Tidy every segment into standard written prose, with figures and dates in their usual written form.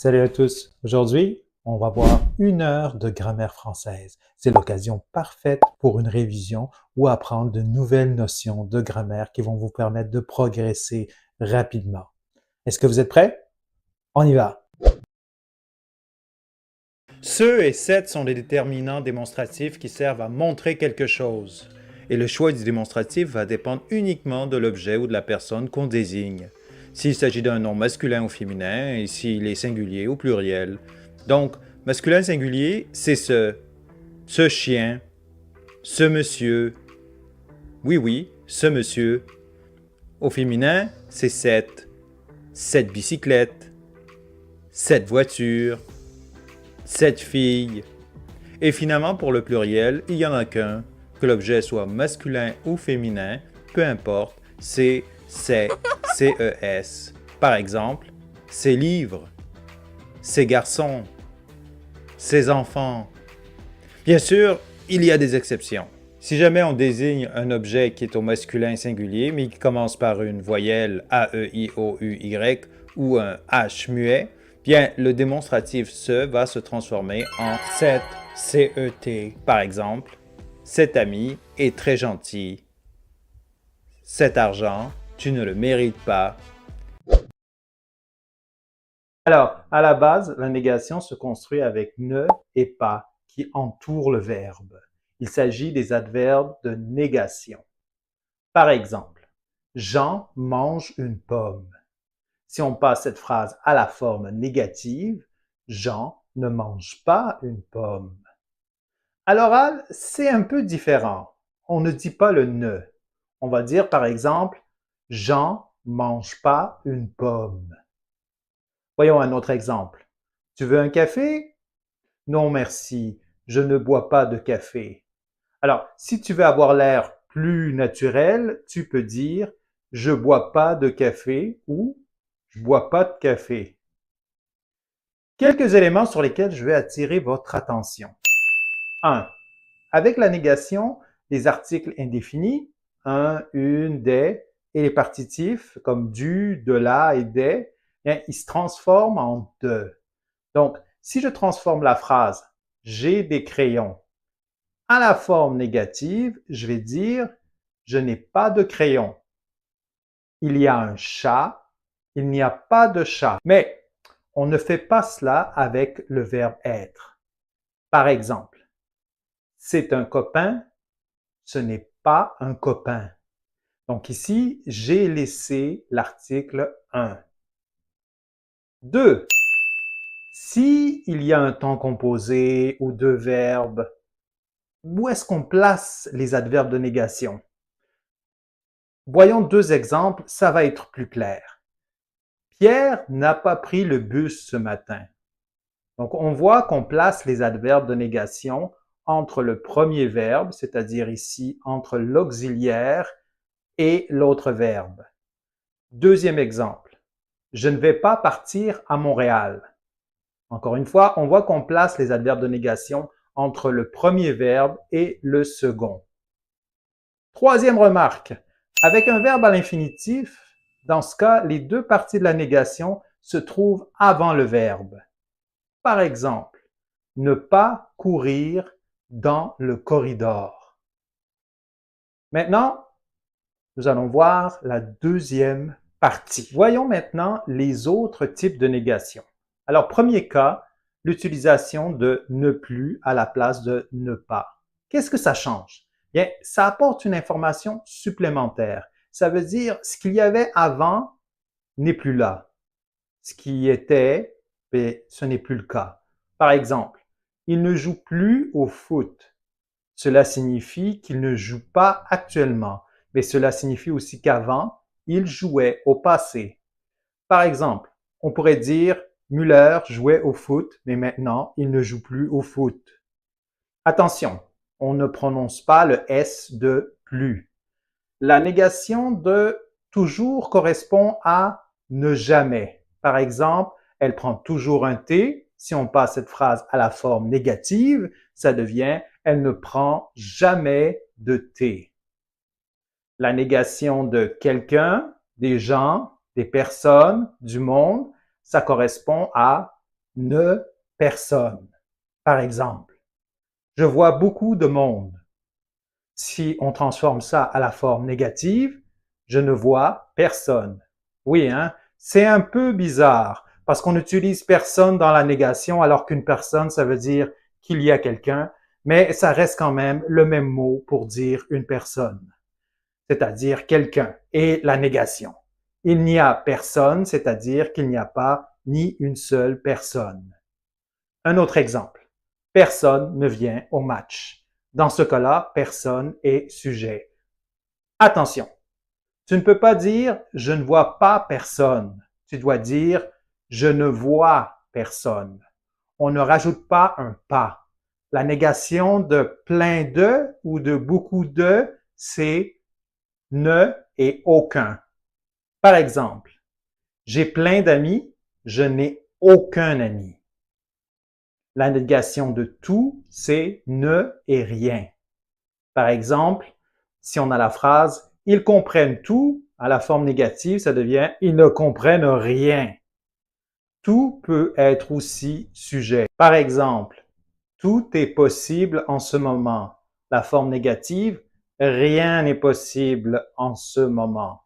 Salut à tous. Aujourd'hui, on va voir 1 heure de grammaire française. C'est l'occasion parfaite pour une révision ou apprendre de nouvelles notions de grammaire qui vont vous permettre de progresser rapidement. Est-ce que vous êtes prêts? On y va. Ce et cette sont des déterminants démonstratifs qui servent à montrer quelque chose. Et le choix du démonstratif va dépendre uniquement de l'objet ou de la personne qu'on désigne. S'il s'agit d'un nom masculin ou féminin et s'il est singulier ou pluriel. Donc, masculin singulier, c'est ce chien, ce monsieur. Oui, ce monsieur. Au féminin, c'est cette bicyclette, cette voiture, cette fille. Et finalement, pour le pluriel, il n'y en a qu'un, que l'objet soit masculin ou féminin, peu importe, c'est CES. Par exemple, ces livres, ces garçons, ces enfants. Bien sûr, il y a des exceptions. Si jamais on désigne un objet qui est au masculin singulier, mais qui commence par une voyelle A, E, I, O, U, Y ou un H muet, bien, le démonstratif ce va se transformer en cet, C-E-T. Par exemple, cet ami est très gentil. Cet argent, tu ne le mérites pas. Alors, à la base, la négation se construit avec ne et pas qui entourent le verbe. Il s'agit des adverbes de négation. Par exemple, Jean mange une pomme. Si on passe cette phrase à la forme négative, Jean ne mange pas une pomme. À l'oral, c'est un peu différent. On ne dit pas le ne. On va dire par exemple, Jean mange pas une pomme. Voyons un autre exemple. Tu veux un café? Non, merci, je ne bois pas de café. Alors, si tu veux avoir l'air plus naturel, tu peux dire je bois pas de café ou je bois pas de café. Quelques éléments sur lesquels je vais attirer votre attention. 1. Avec la négation, les articles indéfinis, un, une, des, et les partitifs comme du, de la et des, ils se transforment en de. Donc, si je transforme la phrase « j'ai des crayons » à la forme négative, je vais dire « je n'ai pas de crayon ». Il y a un chat, il n'y a pas de chat. Mais on ne fait pas cela avec le verbe être. Par exemple, c'est un copain, ce n'est pas un copain. Donc ici, j'ai laissé l'article 1. 2. Si il y a un temps composé ou deux verbes, où est-ce qu'on place les adverbes de négation? Voyons 2 exemples, ça va être plus clair. Pierre n'a pas pris le bus ce matin. Donc, on voit qu'on place les adverbes de négation entre le premier verbe, c'est-à-dire ici entre l'auxiliaire et l'autre verbe. Deuxième exemple. Je ne vais pas partir à Montréal. Encore une fois, on voit qu'on place les adverbes de négation entre le premier verbe et le second. Troisième remarque. Avec un verbe à l'infinitif, dans ce cas, les deux parties de la négation se trouvent avant le verbe. Par exemple, ne pas courir dans le corridor. Maintenant, nous allons voir la deuxième partie. Voyons maintenant les autres types de négation. Alors, premier cas, l'utilisation de ne plus à la place de ne pas. Qu'est-ce que ça change? Bien, ça apporte une information supplémentaire. Ça veut dire ce qu'il y avait avant n'est plus là. Ce qui était, bien, ce n'est plus le cas. Par exemple, il ne joue plus au foot. Cela signifie qu'il ne joue pas actuellement, mais cela signifie aussi qu'avant, il jouait au passé. Par exemple, on pourrait dire Müller jouait au foot, mais maintenant, il ne joue plus au foot. Attention, on ne prononce pas le S de plus. La négation de toujours correspond à ne jamais. Par exemple, elle prend toujours un T. Si on passe cette phrase à la forme négative, ça devient elle ne prend jamais de thé. La négation de quelqu'un, des gens, des personnes, du monde, ça correspond à ne, personne. Par exemple, je vois beaucoup de monde. Si on transforme ça à la forme négative, je ne vois personne. Oui, hein? C'est un peu bizarre parce qu'on utilise personne dans la négation alors qu'une personne, ça veut dire qu'il y a quelqu'un, mais ça reste quand même le même mot pour dire une personne, c'est-à-dire quelqu'un, et la négation. Il n'y a personne, c'est-à-dire qu'il n'y a pas ni une seule personne. Un autre exemple. Personne ne vient au match. Dans ce cas-là, personne est sujet. Attention, tu ne peux pas dire « je ne vois pas personne ». Tu dois dire « je ne vois personne ». On ne rajoute pas un « pas ». La négation de plein de ou de beaucoup de, c'est ne et aucun. Par exemple, j'ai plein d'amis, je n'ai aucun ami. La négation de tout, c'est ne et rien. Par exemple, si on a la phrase « ils comprennent tout », à la forme négative, ça devient « ils ne comprennent rien ». Tout peut être aussi sujet. Par exemple, tout est possible en ce moment. La forme négative, rien n'est possible en ce moment.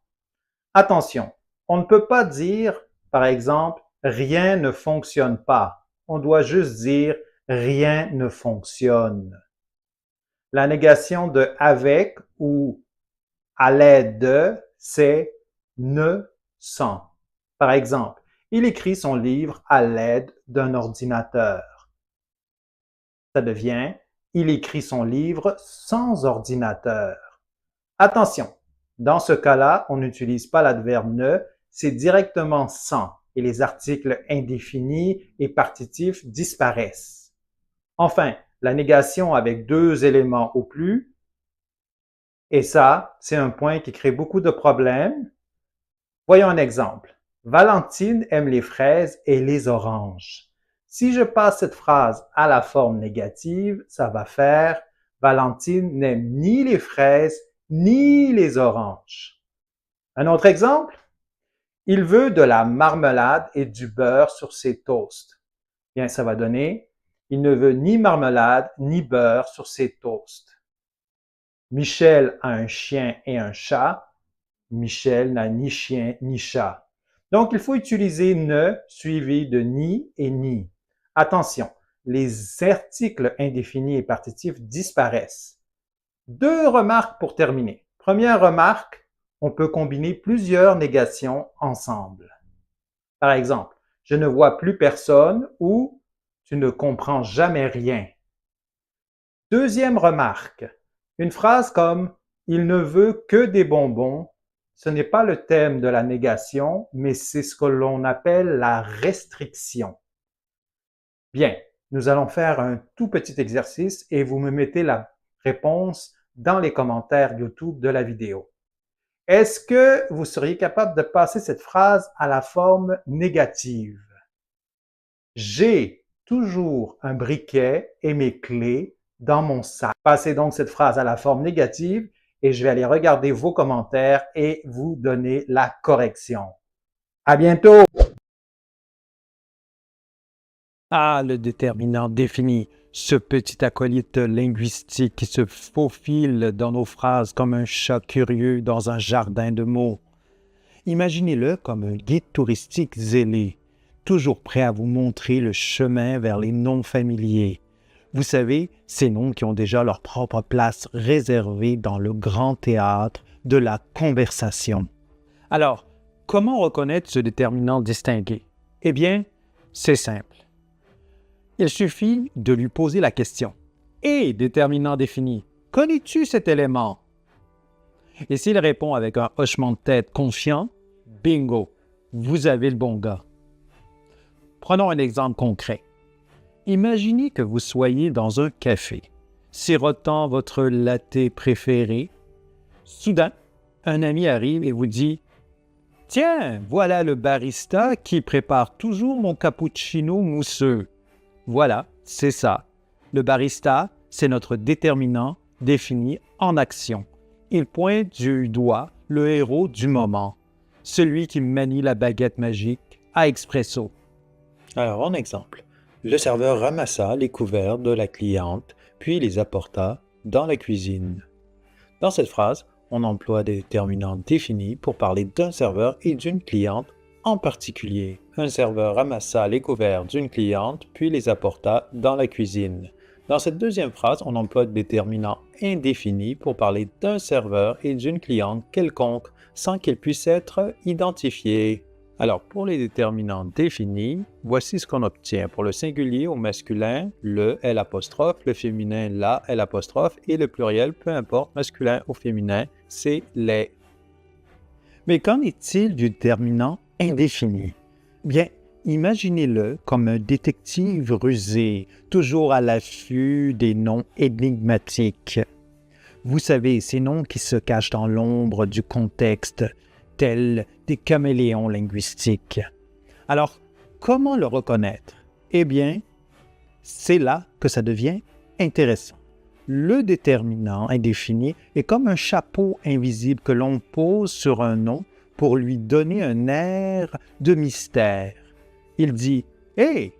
Attention, on ne peut pas dire, par exemple, rien ne fonctionne pas. On doit juste dire rien ne fonctionne. La négation de avec ou à l'aide de, c'est ne sans. Par exemple, il écrit son livre à l'aide d'un ordinateur. Ça devient il écrit son livre sans ordinateur. Attention, dans ce cas-là, on n'utilise pas l'adverbe ne, c'est directement sans et les articles indéfinis et partitifs disparaissent. Enfin, la négation avec deux éléments ou plus, et ça, c'est un point qui crée beaucoup de problèmes. Voyons un exemple. Valentine aime les fraises et les oranges. Si je passe cette phrase à la forme négative, ça va faire Valentine n'aime ni les fraises ni les oranges. Un autre exemple. Il veut de la marmelade et du beurre sur ses toasts. Bien, ça va donner il ne veut ni marmelade ni beurre sur ses toasts. Michel a un chien et un chat. Michel n'a ni chien ni chat. Donc, il faut utiliser ne suivi de ni et ni. Attention, les articles indéfinis et partitifs disparaissent. Deux remarques pour terminer. Première remarque, on peut combiner plusieurs négations ensemble. Par exemple, je ne vois plus personne ou tu ne comprends jamais rien. Deuxième remarque, une phrase comme il ne veut que des bonbons, ce n'est pas le thème de la négation, mais c'est ce que l'on appelle la restriction. Bien, nous allons faire un tout petit exercice et vous me mettez la réponse dans les commentaires YouTube de la vidéo. Est-ce que vous seriez capable de passer cette phrase à la forme négative? J'ai toujours un briquet et mes clés dans mon sac. Passez donc cette phrase à la forme négative et je vais aller regarder vos commentaires et vous donner la correction. À bientôt! Ah, le déterminant défini, ce petit acolyte linguistique qui se faufile dans nos phrases comme un chat curieux dans un jardin de mots. Imaginez-le comme un guide touristique zélé, toujours prêt à vous montrer le chemin vers les noms familiers. Vous savez, ces noms qui ont déjà leur propre place réservée dans le grand théâtre de la conversation. Alors, comment reconnaître ce déterminant distingué? Eh bien, c'est simple. Il suffit de lui poser la question. « Et déterminant défini, connais-tu cet élément? » Et s'il répond avec un hochement de tête confiant, bingo, vous avez le bon gars. Prenons un exemple concret. Imaginez que vous soyez dans un café, sirotant votre latte préféré. Soudain, un ami arrive et vous dit « Tiens, voilà le barista qui prépare toujours mon cappuccino mousseux. » Voilà, c'est ça. Le barista, c'est notre déterminant défini en action. Il pointe du doigt le héros du moment, celui qui manie la baguette magique à expresso. Alors, en exemple, le serveur ramassa les couverts de la cliente, puis les apporta dans la cuisine. Dans cette phrase, on emploie des déterminants définis pour parler d'un serveur et d'une cliente en particulier. Un serveur ramassa les couverts d'une cliente, puis les apporta dans la cuisine. Dans cette deuxième phrase, on emploie des déterminants indéfinis pour parler d'un serveur et d'une cliente quelconque, sans qu'ils puissent être identifiés. Alors, pour les déterminants définis, voici ce qu'on obtient. Pour le singulier au masculin, le L', le féminin la L', et le pluriel, peu importe, masculin ou féminin, c'est les. Mais qu'en est-il du déterminant indéfini? Bien, imaginez-le comme un détective rusé, toujours à l'affût des noms énigmatiques. Vous savez, ces noms qui se cachent dans l'ombre du contexte, tels des caméléons linguistiques. Alors, comment le reconnaître? Eh bien, c'est là que ça devient intéressant. Le déterminant indéfini est comme un chapeau invisible que l'on pose sur un nom pour lui donner un air de mystère. Il dit « Hé,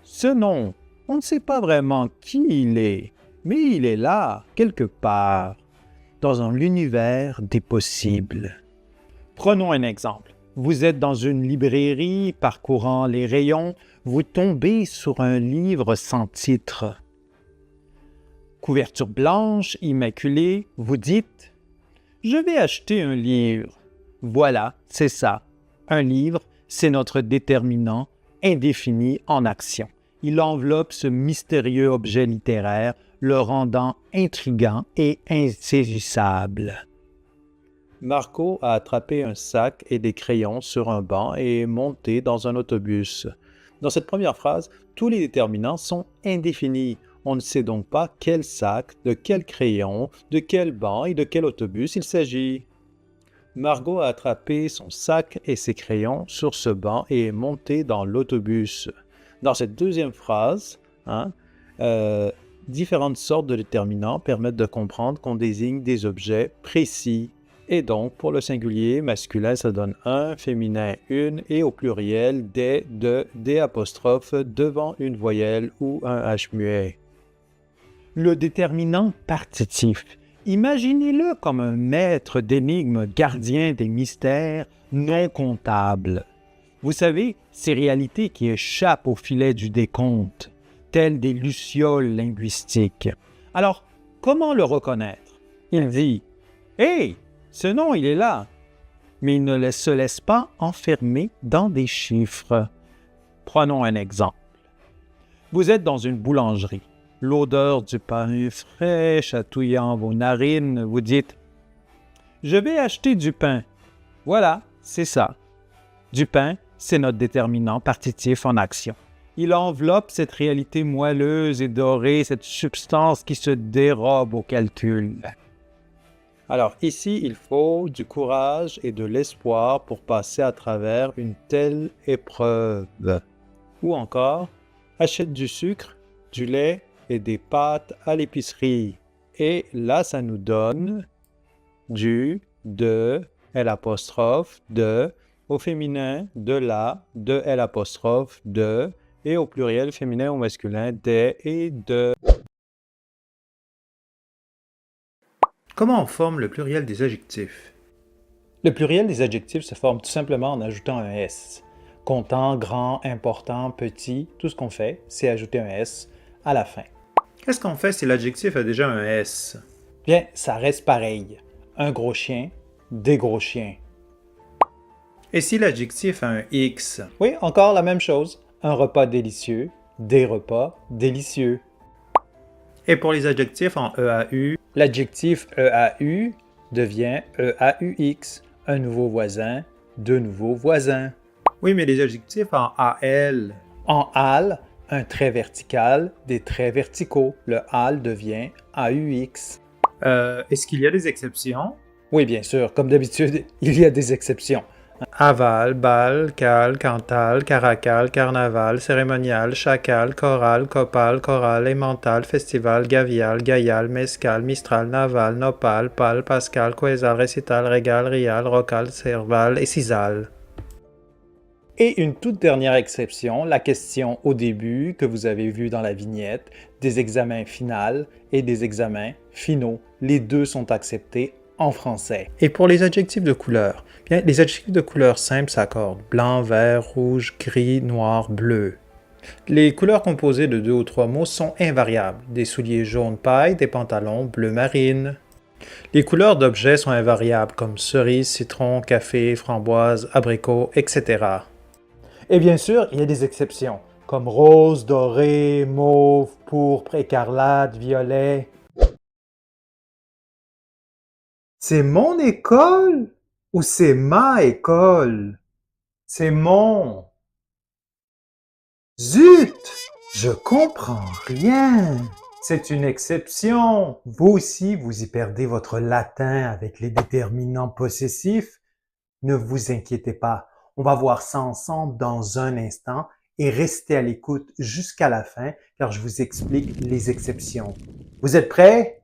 ce nom, on ne sait pas vraiment qui il est, mais il est là, quelque part, dans l'univers des possibles. » Prenons un exemple. Vous êtes dans une librairie, parcourant les rayons, vous tombez sur un livre sans titre. Couverture blanche, immaculée, vous dites « Je vais acheter un livre. » Voilà, c'est ça. Un livre, c'est notre déterminant indéfini en action. Il enveloppe ce mystérieux objet littéraire, le rendant intriguant et insaisissable. Marco a attrapé un sac et des crayons sur un banc et est monté dans un autobus. Dans cette première phrase, tous les déterminants sont indéfinis. On ne sait donc pas quel sac, de quel crayon, de quel banc et de quel autobus il s'agit. Margot a attrapé son sac et ses crayons sur ce banc et est montée dans l'autobus. Dans cette deuxième phrase, différentes sortes de déterminants permettent de comprendre qu'on désigne des objets précis. Et donc, pour le singulier, masculin, ça donne un, féminin, une, et au pluriel, des, de, des apostrophes devant une voyelle ou un H muet. Le déterminant partitif. Imaginez-le comme un maître d'énigmes, gardien des mystères non comptables. Vous savez, ces réalités qui échappent au filet du décompte, telles des lucioles linguistiques. Alors, comment le reconnaître? Il dit « Hé, ce nom, il est là !» Mais il ne se laisse pas enfermer dans des chiffres. Prenons un exemple. Vous êtes dans une boulangerie. L'odeur du pain frais chatouillant vos narines, vous dites « Je vais acheter du pain. » Voilà, c'est ça. Du pain, c'est notre déterminant partitif en action. Il enveloppe cette réalité moelleuse et dorée, cette substance qui se dérobe au calcul. Alors ici, il faut du courage et de l'espoir pour passer à travers une telle épreuve. Ou encore, achète du sucre, du lait et des pâtes à l'épicerie. Et là, ça nous donne du, de, L', de, au féminin, de la, de L', de, et au pluriel féminin ou masculin, des et de. Comment on forme le pluriel des adjectifs? Le pluriel des adjectifs se forme tout simplement en ajoutant un S. Comptant, grand, important, petit, tout ce qu'on fait, c'est ajouter un S à la fin. Qu'est-ce qu'on fait si l'adjectif a déjà un S? Bien, ça reste pareil. Un gros chien, des gros chiens. Et si l'adjectif a un X? Oui, encore la même chose. Un repas délicieux, des repas délicieux. Et pour les adjectifs en EAU? L'adjectif EAU devient EAUX. Un nouveau voisin, de nouveaux voisins. Oui, mais les adjectifs en AL? En AL, un trait vertical, des traits verticaux. Le AL devient AUX. Est-ce qu'il y a des exceptions? Oui, bien sûr. Comme d'habitude, il y a des exceptions. Aval, bal, cal, cantal, caracal, carnaval, cérémonial, chacal, choral, copal, choral, emmental, festival, gavial, gaïal, mescal, mistral, naval, nopal, pal, pascal, quésal, récital, régal, rial, rocal, serval et cisal. Et une toute dernière exception, la question au début que vous avez vue dans la vignette, des examens finals et des examens finaux. Les deux sont acceptés en français. Et pour les adjectifs de couleur, bien, les adjectifs de couleur simple s'accordent. Blanc, vert, rouge, gris, noir, bleu. Les couleurs composées de 2 ou 3 mots sont invariables. Des souliers jaune paille, des pantalons bleu marine. Les couleurs d'objets sont invariables comme cerise, citron, café, framboise, abricot, etc. Et bien sûr, il y a des exceptions, comme rose, doré, mauve, pourpre, écarlate, violet. C'est mon école ou c'est ma école? C'est mon. Zut! Je comprends rien. C'est une exception. Vous aussi, vous y perdez votre latin avec les déterminants possessifs. Ne vous inquiétez pas. On va voir ça ensemble dans un instant et restez à l'écoute jusqu'à la fin car je vous explique les exceptions. Vous êtes prêts?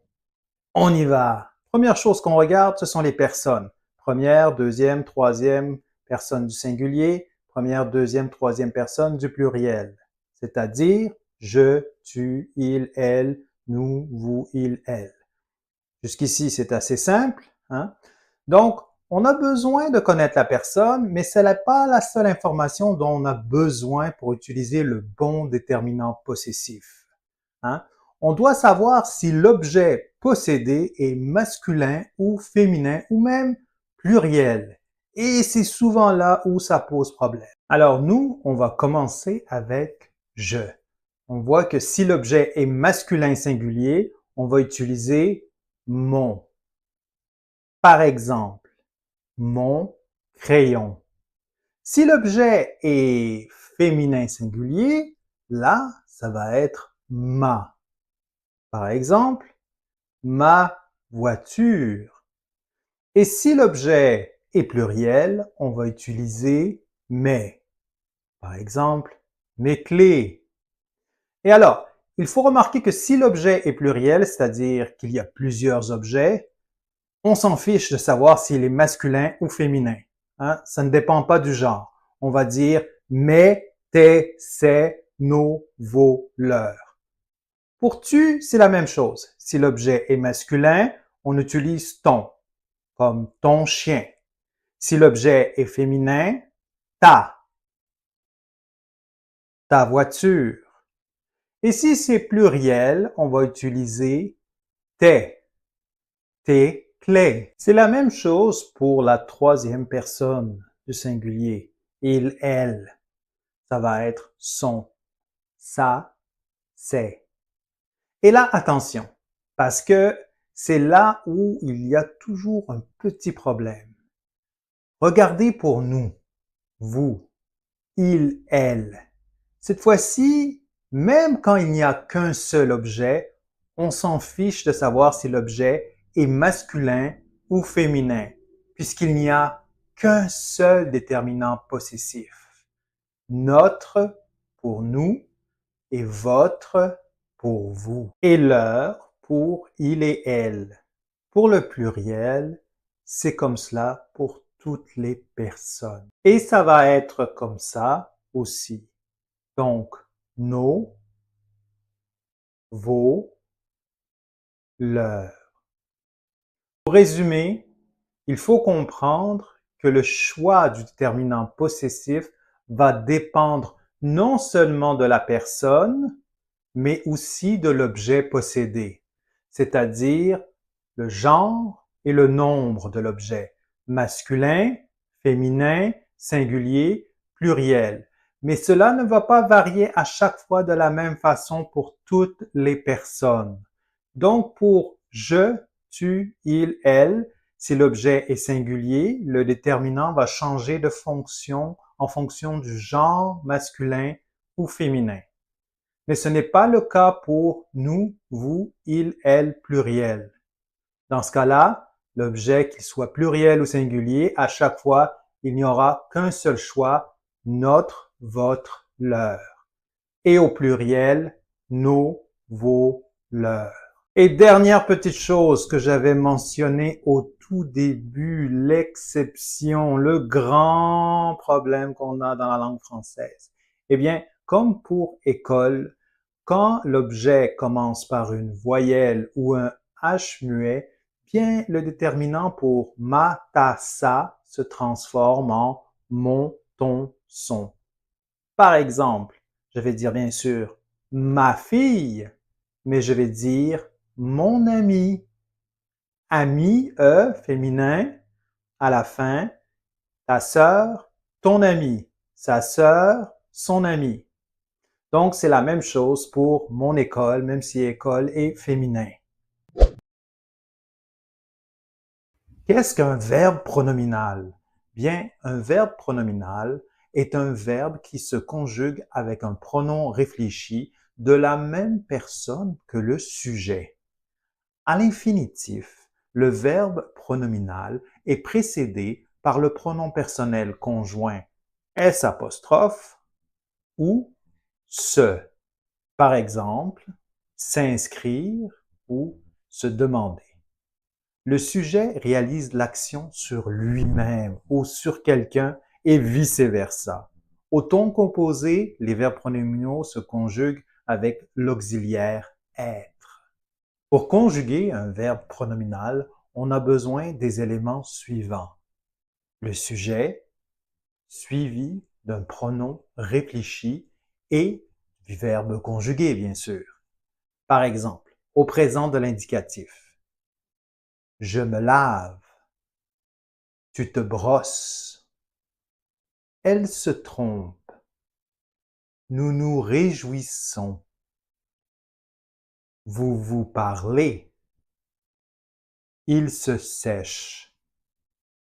On y va. Première chose qu'on regarde, ce sont les personnes. Première, deuxième, troisième personne du singulier. Première, deuxième, troisième personne du pluriel. C'est-à-dire je, tu, il, elle, nous, vous, il, elle. Jusqu'ici, c'est assez simple, hein? Donc, on a besoin de connaître la personne, mais ce n'est pas la seule information dont on a besoin pour utiliser le bon déterminant possessif, hein? On doit savoir si l'objet possédé est masculin ou féminin ou même pluriel. Et c'est souvent là où ça pose problème. Alors nous, on va commencer avec « je ». On voit que si l'objet est masculin singulier, on va utiliser « mon ». Par exemple, mon crayon. Si l'objet est féminin singulier, là, ça va être ma. Par exemple, ma voiture. Et si l'objet est pluriel, on va utiliser mes. Par exemple, mes clés. Et alors, il faut remarquer que si l'objet est pluriel, c'est-à-dire qu'il y a plusieurs objets, on s'en fiche de savoir s'il est masculin ou féminin, hein? Ça ne dépend pas du genre. On va dire mes, tes, ses, nos, vos, leurs. Pour tu, c'est la même chose. Si l'objet est masculin, on utilise ton, comme ton chien. Si l'objet est féminin, ta voiture. Et si c'est pluriel, on va utiliser tes clés. C'est la même chose pour la troisième personne du singulier. Il, elle. Ça va être son, sa, ses. Et là, attention, parce que c'est là où il y a toujours un petit problème. Regardez pour nous, vous, il, elle. Cette fois-ci, même quand il n'y a qu'un seul objet, on s'en fiche de savoir si l'objet est masculin ou féminin, puisqu'il n'y a qu'un seul déterminant possessif. Notre pour nous et votre pour vous. Et leur pour il et elle. Pour le pluriel, c'est comme cela pour toutes les personnes. Et ça va être comme ça aussi. Donc, nos, vos, leurs. Pour résumer, il faut comprendre que le choix du déterminant possessif va dépendre non seulement de la personne, mais aussi de l'objet possédé, c'est-à-dire le genre et le nombre de l'objet, masculin, féminin, singulier, pluriel. Mais cela ne va pas varier à chaque fois de la même façon pour toutes les personnes. Donc pour je, tu, il, elle, si l'objet est singulier, le déterminant va changer de fonction en fonction du genre masculin ou féminin. Mais ce n'est pas le cas pour nous, vous, il, elle, pluriel. Dans ce cas-là, l'objet, qu'il soit pluriel ou singulier, à chaque fois, il n'y aura qu'un seul choix, notre, votre, leur. Et au pluriel, nos, vos, leurs. Et dernière petite chose que j'avais mentionnée au tout début, l'exception, le grand problème qu'on a dans la langue française? Eh bien, comme pour école, quand l'objet commence par une voyelle ou un H muet, bien le déterminant pour ma, ta, sa se transforme en mon, ton, son. Par exemple, je vais dire bien sûr ma fille, mais je vais dire mon ami. Ami, féminin, à la fin, ta sœur, ton ami, sa sœur, son ami. Donc, c'est la même chose pour mon école, même si école est féminin. Qu'est-ce qu'un verbe pronominal? Bien, un verbe pronominal est un verbe qui se conjugue avec un pronom réfléchi de la même personne que le sujet. À l'infinitif, le verbe pronominal est précédé par le pronom personnel conjoint S' ou se. Par exemple, s'inscrire ou se demander. Le sujet réalise l'action sur lui-même ou sur quelqu'un et vice-versa. Au ton composé, les verbes pronominaux se conjuguent avec l'auxiliaire être. Pour conjuguer un verbe pronominal, on a besoin des éléments suivants. Le sujet, suivi d'un pronom réfléchi et du verbe conjugué, bien sûr. Par exemple, au présent de l'indicatif. Je me lave. Tu te brosses. Elle se trompe. Nous nous réjouissons. Vous vous parlez. Il se sèche.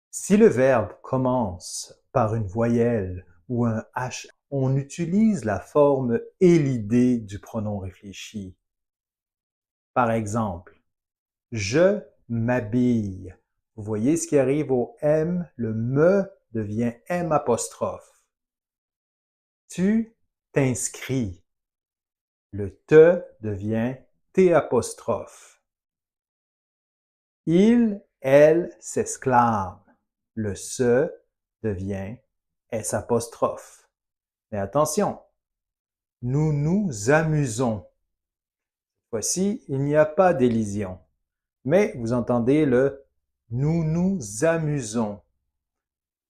Si le verbe commence par une voyelle ou un H, on utilise la forme élidée du pronom réfléchi. Par exemple, je m'habille. Vous voyez ce qui arrive au M, le me devient M apostrophe. Tu t'inscris. Le te devient T apostrophe. Il, elle s'exclame. Le se devient S apostrophe. Mais attention, nous nous amusons. Voici, il n'y a pas d'élision. Mais vous entendez le nous nous amusons.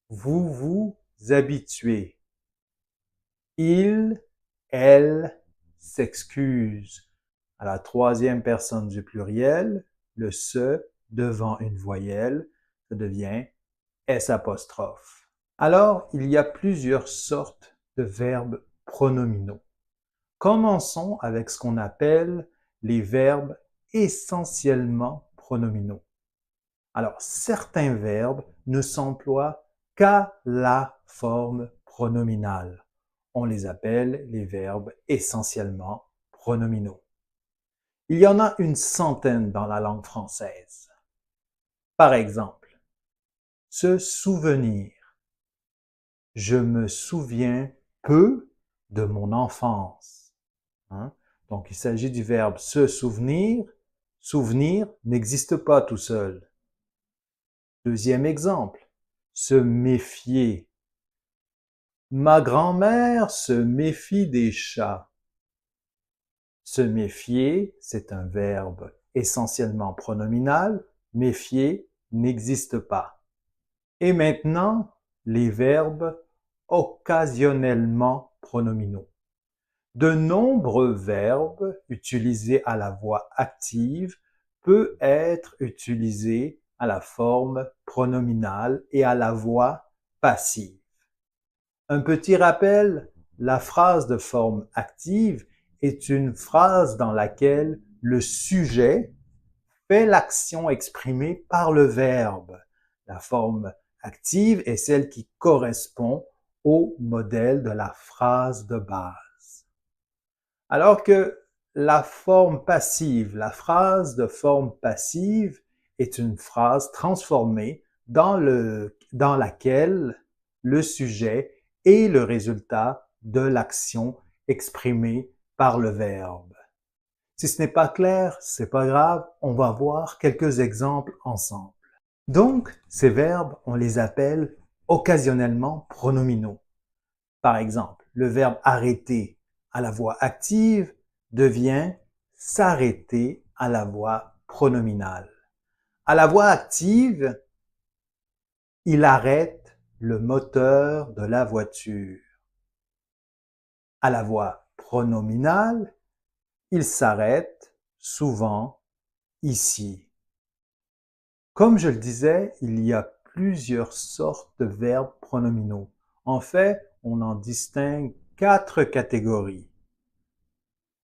Vous vous habituez. Il, elle s'excuse. À la troisième personne du pluriel, le se devant une voyelle, ça devient S apostrophe. Alors, il y a plusieurs sortes de verbes pronominaux. Commençons avec ce qu'on appelle les verbes essentiellement pronominaux. Alors, certains verbes ne s'emploient qu'à la forme pronominale. On les appelle les verbes essentiellement pronominaux. Il y en a une centaine dans la langue française. Par exemple, se souvenir. Je me souviens peu de mon enfance. Donc, il s'agit du verbe se souvenir. Souvenir n'existe pas tout seul. Deuxième exemple, se méfier. Ma grand-mère se méfie des chats. Se méfier, c'est un verbe essentiellement pronominal. Méfier n'existe pas. Et maintenant, les verbes occasionnellement pronominaux. De nombreux verbes utilisés à la voix active peuvent être utilisés à la forme pronominale et à la voix passive. Un petit rappel, la phrase de forme active est une phrase dans laquelle le sujet fait l'action exprimée par le verbe. La forme active est celle qui correspond au modèle de la phrase de base. Alors que la forme passive, la phrase de forme passive est une phrase transformée dans laquelle le sujet est le résultat de l'action exprimée par le verbe. Si ce n'est pas clair, c'est pas grave, on va voir quelques exemples ensemble. Donc, ces verbes, on les appelle occasionnellement pronominaux. Par exemple, le verbe arrêter à la voix active devient s'arrêter à la voix pronominale. À la voix active, il arrête le moteur de la voiture. À la voix pronominale, il s'arrête souvent ici. Comme je le disais, il y a plusieurs sortes de verbes pronominaux. En fait, on en distingue 4 catégories.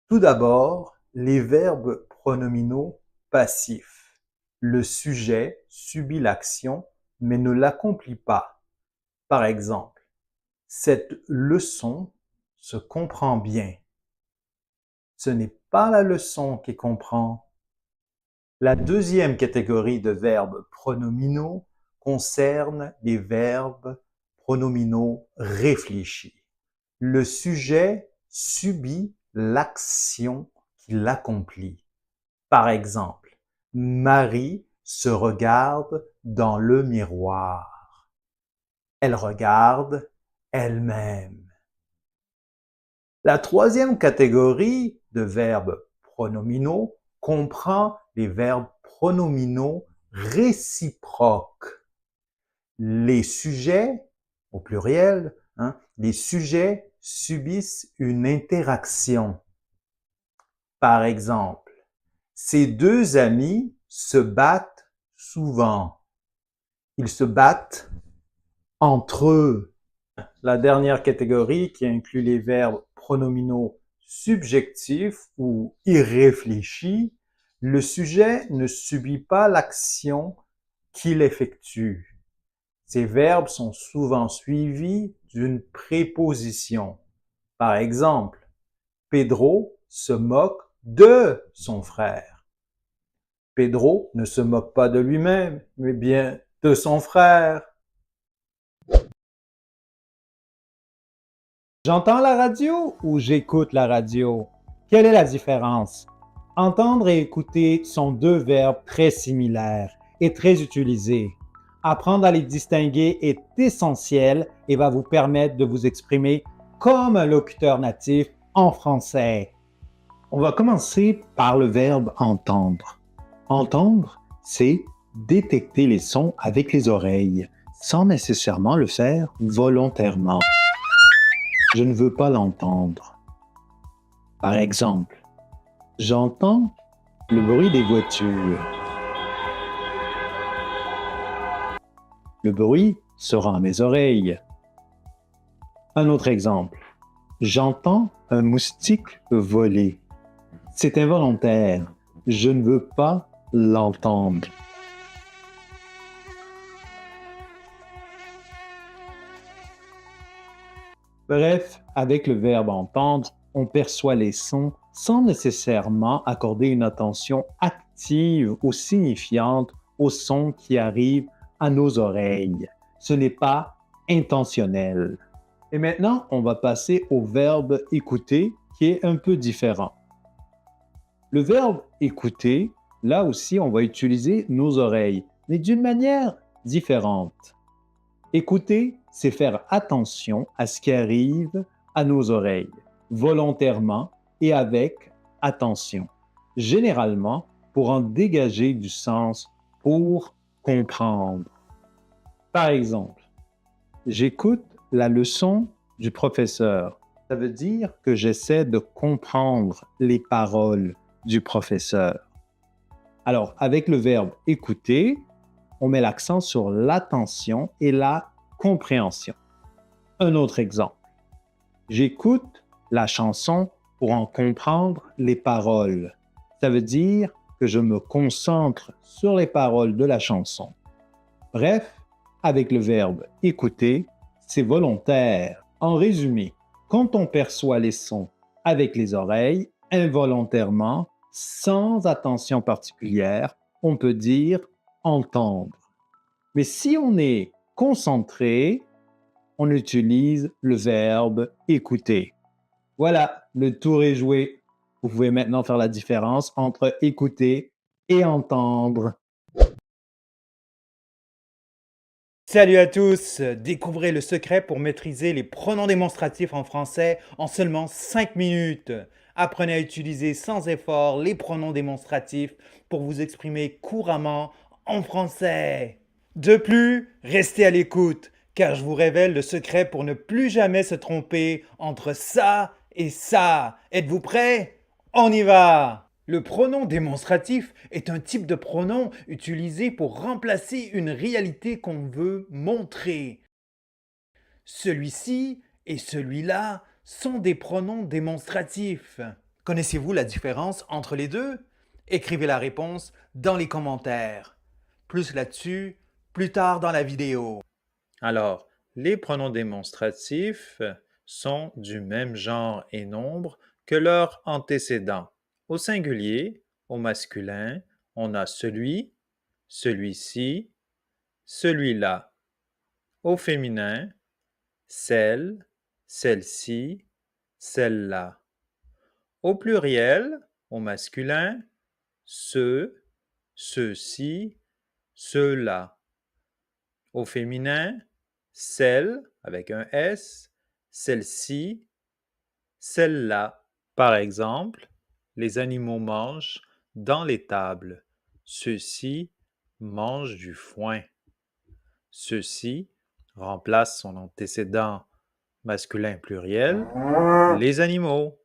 Tout d'abord, les verbes pronominaux passifs. Le sujet subit l'action mais ne l'accomplit pas. Par exemple, cette leçon se comprend bien. Ce n'est pas la leçon qui comprend. La deuxième catégorie de verbes pronominaux concerne les verbes pronominaux réfléchis. Le sujet subit l'action qu'il accomplit. Par exemple, Marie se regarde dans le miroir. Elle regarde elle-même. La troisième catégorie de verbes pronominaux comprend les verbes pronominaux réciproques. Les sujets, au pluriel, les sujets subissent une interaction. Par exemple, ces deux amis se battent souvent. Ils se battent entre eux. La dernière catégorie qui inclut les verbes pronominaux subjectifs ou irréfléchis, le sujet ne subit pas l'action qu'il effectue. Ces verbes sont souvent suivis d'une préposition. Par exemple, Pedro se moque de son frère. Pedro ne se moque pas de lui-même, mais bien de son frère. J'entends la radio ou j'écoute la radio? Quelle est la différence? Entendre et écouter sont deux verbes très similaires et très utilisés. Apprendre à les distinguer est essentiel et va vous permettre de vous exprimer comme un locuteur natif en français. On va commencer par le verbe entendre. Entendre, c'est détecter les sons avec les oreilles, sans nécessairement le faire volontairement. Je ne veux pas l'entendre. Par exemple, j'entends le bruit des voitures. Le bruit se rend à mes oreilles. Un autre exemple, j'entends un moustique voler. C'est involontaire. Je ne veux pas l'entendre. Bref, avec le verbe entendre, on perçoit les sons sans nécessairement accorder une attention active ou signifiante aux sons qui arrivent à nos oreilles. Ce n'est pas intentionnel. Et maintenant, on va passer au verbe écouter qui est un peu différent. Le verbe écouter, là aussi, on va utiliser nos oreilles, mais d'une manière différente. Écouter, c'est faire attention à ce qui arrive à nos oreilles, volontairement et avec attention, généralement pour en dégager du sens, pour comprendre. Par exemple, j'écoute la leçon du professeur. Ça veut dire que j'essaie de comprendre les paroles du professeur. Alors, avec le verbe écouter, on met l'accent sur l'attention et la compréhension. Un autre exemple. J'écoute la chanson pour en comprendre les paroles. Ça veut dire que je me concentre sur les paroles de la chanson. Bref, avec le verbe écouter, c'est volontaire. En résumé, quand on perçoit les sons avec les oreilles, involontairement, sans attention particulière, on peut dire entendre. Mais si on est concentré, on utilise le verbe écouter. Voilà, le tour est joué. Vous pouvez maintenant faire la différence entre écouter et entendre. Salut à tous! Découvrez le secret pour maîtriser les pronoms démonstratifs en français en seulement 5 minutes. Apprenez à utiliser sans effort les pronoms démonstratifs pour vous exprimer couramment en français. De plus, restez à l'écoute, car je vous révèle le secret pour ne plus jamais se tromper entre ça et ça. Êtes-vous prêts? On y va! Le pronom démonstratif est un type de pronom utilisé pour remplacer une réalité qu'on veut montrer. Celui-ci et celui-là sont des pronoms démonstratifs. Connaissez-vous la différence entre les deux? Écrivez la réponse dans les commentaires. Plus là-dessus, plus tard dans la vidéo. Alors, les pronoms démonstratifs sont du même genre et nombre que leurs antécédents. Au singulier, au masculin, on a celui, celui-ci, celui-là. Au féminin, celle, celle-ci, celle-là. Au pluriel, au masculin, ceux, ceux-ci, ceux-là. Au féminin, celle avec un S, celle-ci, celle-là. Par exemple, les animaux mangent dans l'étable. Ceux-ci mangent du foin. Ceux-ci remplace son antécédent masculin pluriel, les animaux.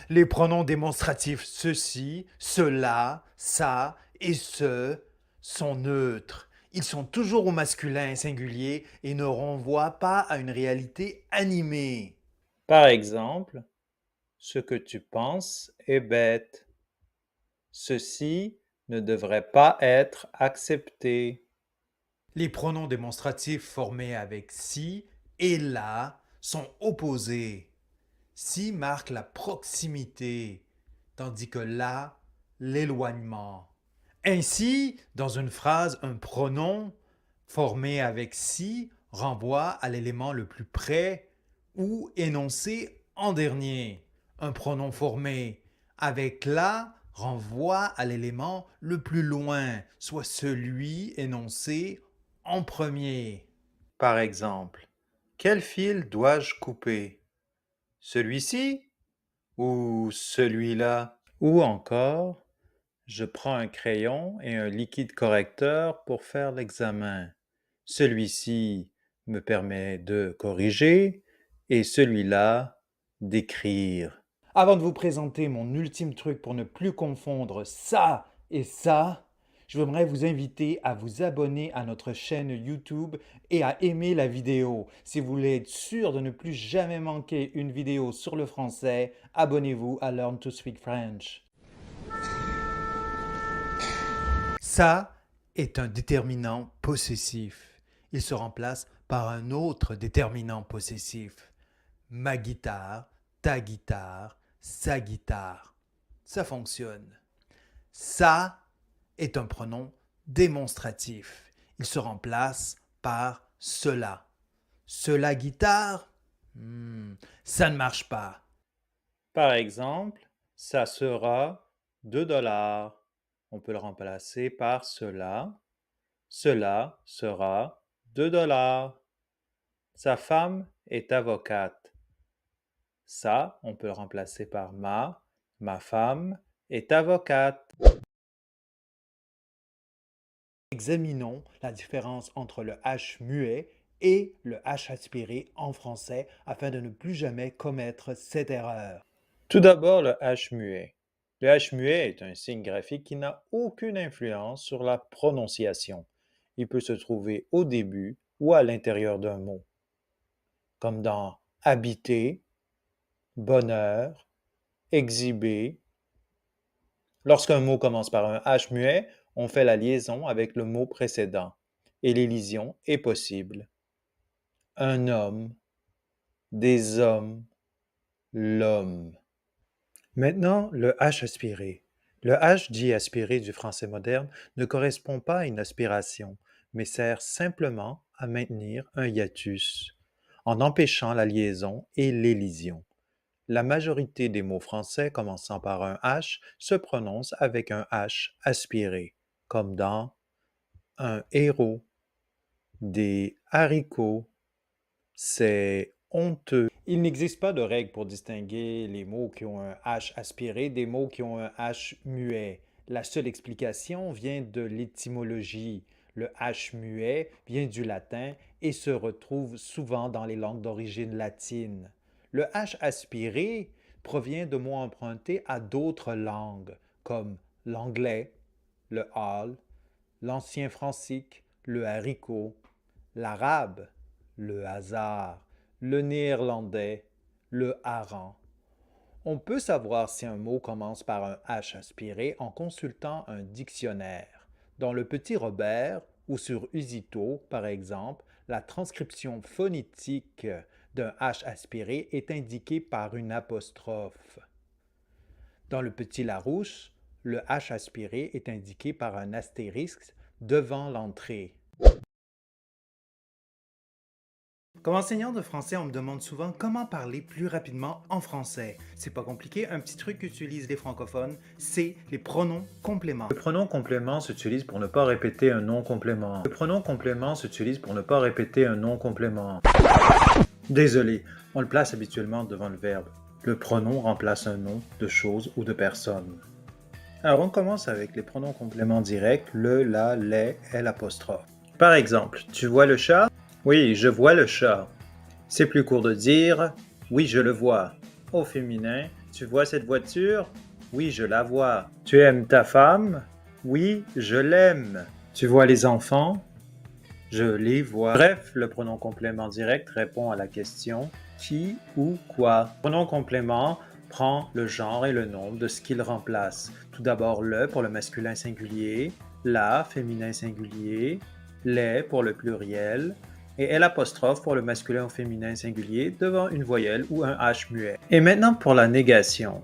Les pronoms démonstratifs ceci, cela, ça et ce sont neutres. Ils sont toujours au masculin singulier et ne renvoient pas à une réalité animée. Par exemple, ce que tu penses est bête. Ceci ne devrait pas être accepté. Les pronoms démonstratifs formés avec si et là sont opposés. Si marque la proximité, tandis que là, l'éloignement. Ainsi, dans une phrase, un pronom formé avec si renvoie à l'élément le plus près ou énoncé en dernier. Un pronom formé avec là renvoie à l'élément le plus loin, soit celui énoncé en premier. Par exemple, quel fil dois-je couper? Celui-ci ou celui-là? Ou encore, je prends un crayon et un liquide correcteur pour faire l'examen. Celui-ci me permet de corriger et celui-là d'écrire. Avant de vous présenter mon ultime truc pour ne plus confondre ça et ça, je voudrais vous inviter à vous abonner à notre chaîne YouTube et à aimer la vidéo. Si vous voulez être sûr de ne plus jamais manquer une vidéo sur le français, abonnez-vous à Learn to Speak French. Ça est un déterminant possessif. Il se remplace par un autre déterminant possessif. Ma guitare, ta guitare, sa guitare. Ça fonctionne. Ça est un pronom démonstratif. Il se remplace par cela. Cela guitare, ça ne marche pas. Par exemple, ça sera 2 $. On peut le remplacer par cela. Cela sera 2 $. Sa femme est avocate. Ça, on peut le remplacer par ma. Ma femme est avocate. Examinons la différence entre le H muet et le H aspiré en français afin de ne plus jamais commettre cette erreur. Tout d'abord, le H muet. Le H muet est un signe graphique qui n'a aucune influence sur la prononciation. Il peut se trouver au début ou à l'intérieur d'un mot, comme dans habiter, bonheur, exhiber. Lorsqu'un mot commence par un H muet, on fait la liaison avec le mot précédent et l'élision est possible. Un homme, des hommes, l'homme. Maintenant, le H aspiré. Le H dit aspiré du français moderne ne correspond pas à une aspiration, mais sert simplement à maintenir un hiatus, en empêchant la liaison et l'élision. La majorité des mots français commençant par un H se prononcent avec un H aspiré, comme dans un héros, des haricots. C'est honteux. Il n'existe pas de règle pour distinguer les mots qui ont un H aspiré des mots qui ont un H muet. La seule explication vient de l'étymologie. Le H muet vient du latin et se retrouve souvent dans les langues d'origine latine. Le H aspiré provient de mots empruntés à d'autres langues, comme l'anglais, le hall, l'ancien francique, le haricot, l'arabe, le hasard, le néerlandais, le hareng. On peut savoir si un mot commence par un H aspiré en consultant un dictionnaire. Dans le Petit Robert ou sur Usito, par exemple, la transcription phonétique d'un H aspiré est indiquée par une apostrophe. Dans le Petit Larousse, le H aspiré est indiqué par un astérisque devant l'entrée. Comme enseignant de français, on me demande souvent comment parler plus rapidement en français. C'est pas compliqué, un petit truc qu'utilisent les francophones, c'est les pronoms compléments. Le pronom complément s'utilise pour ne pas répéter un nom complément. Le pronom complément s'utilise pour ne pas répéter un nom complément. Désolé, on le place habituellement devant le verbe. Le pronom remplace un nom de chose ou de personne. Alors on commence avec les pronoms compléments directs, le, la, les, elle apostrophe. Par exemple, tu vois le chat? Oui, je vois le chat. C'est plus court de dire oui, je le vois. Au féminin, tu vois cette voiture? Oui, je la vois. Tu aimes ta femme? Oui, je l'aime. Tu vois les enfants? Je les vois. Bref, le pronom complément direct répond à la question qui ou quoi. Le pronom complément prend le genre et le nombre de ce qu'il remplace. Tout d'abord le pour le masculin singulier, la féminin singulier, les pour le pluriel, et L' pour le masculin au féminin singulier devant une voyelle ou un H muet. Et maintenant pour la négation.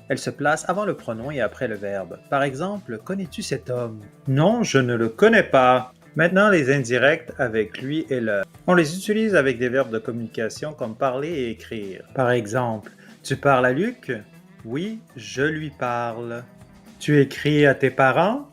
Elle se place avant le pronom et après le verbe. Par exemple, connais-tu cet homme? Non, je ne le connais pas. Maintenant, les indirects avec lui et leur. On les utilise avec des verbes de communication comme parler et écrire. Par exemple, tu parles à Luc? Oui, je lui parle. Tu écris à tes parents?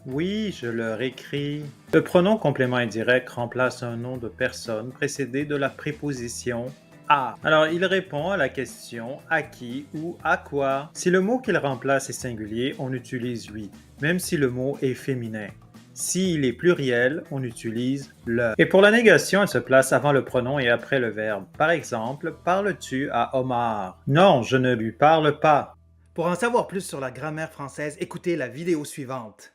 Oui, je leur écris. Le pronom complément indirect remplace un nom de personne précédé de la préposition à. Alors, il répond à la question à qui ou à quoi. Si le mot qu'il remplace est singulier, on utilise lui, même si le mot est féminin. S'il est pluriel, on utilise le. Et pour la négation, elle se place avant le pronom et après le verbe. Par exemple, parles-tu à Omar? Non, je ne lui parle pas. Pour en savoir plus sur la grammaire française, écoutez la vidéo suivante.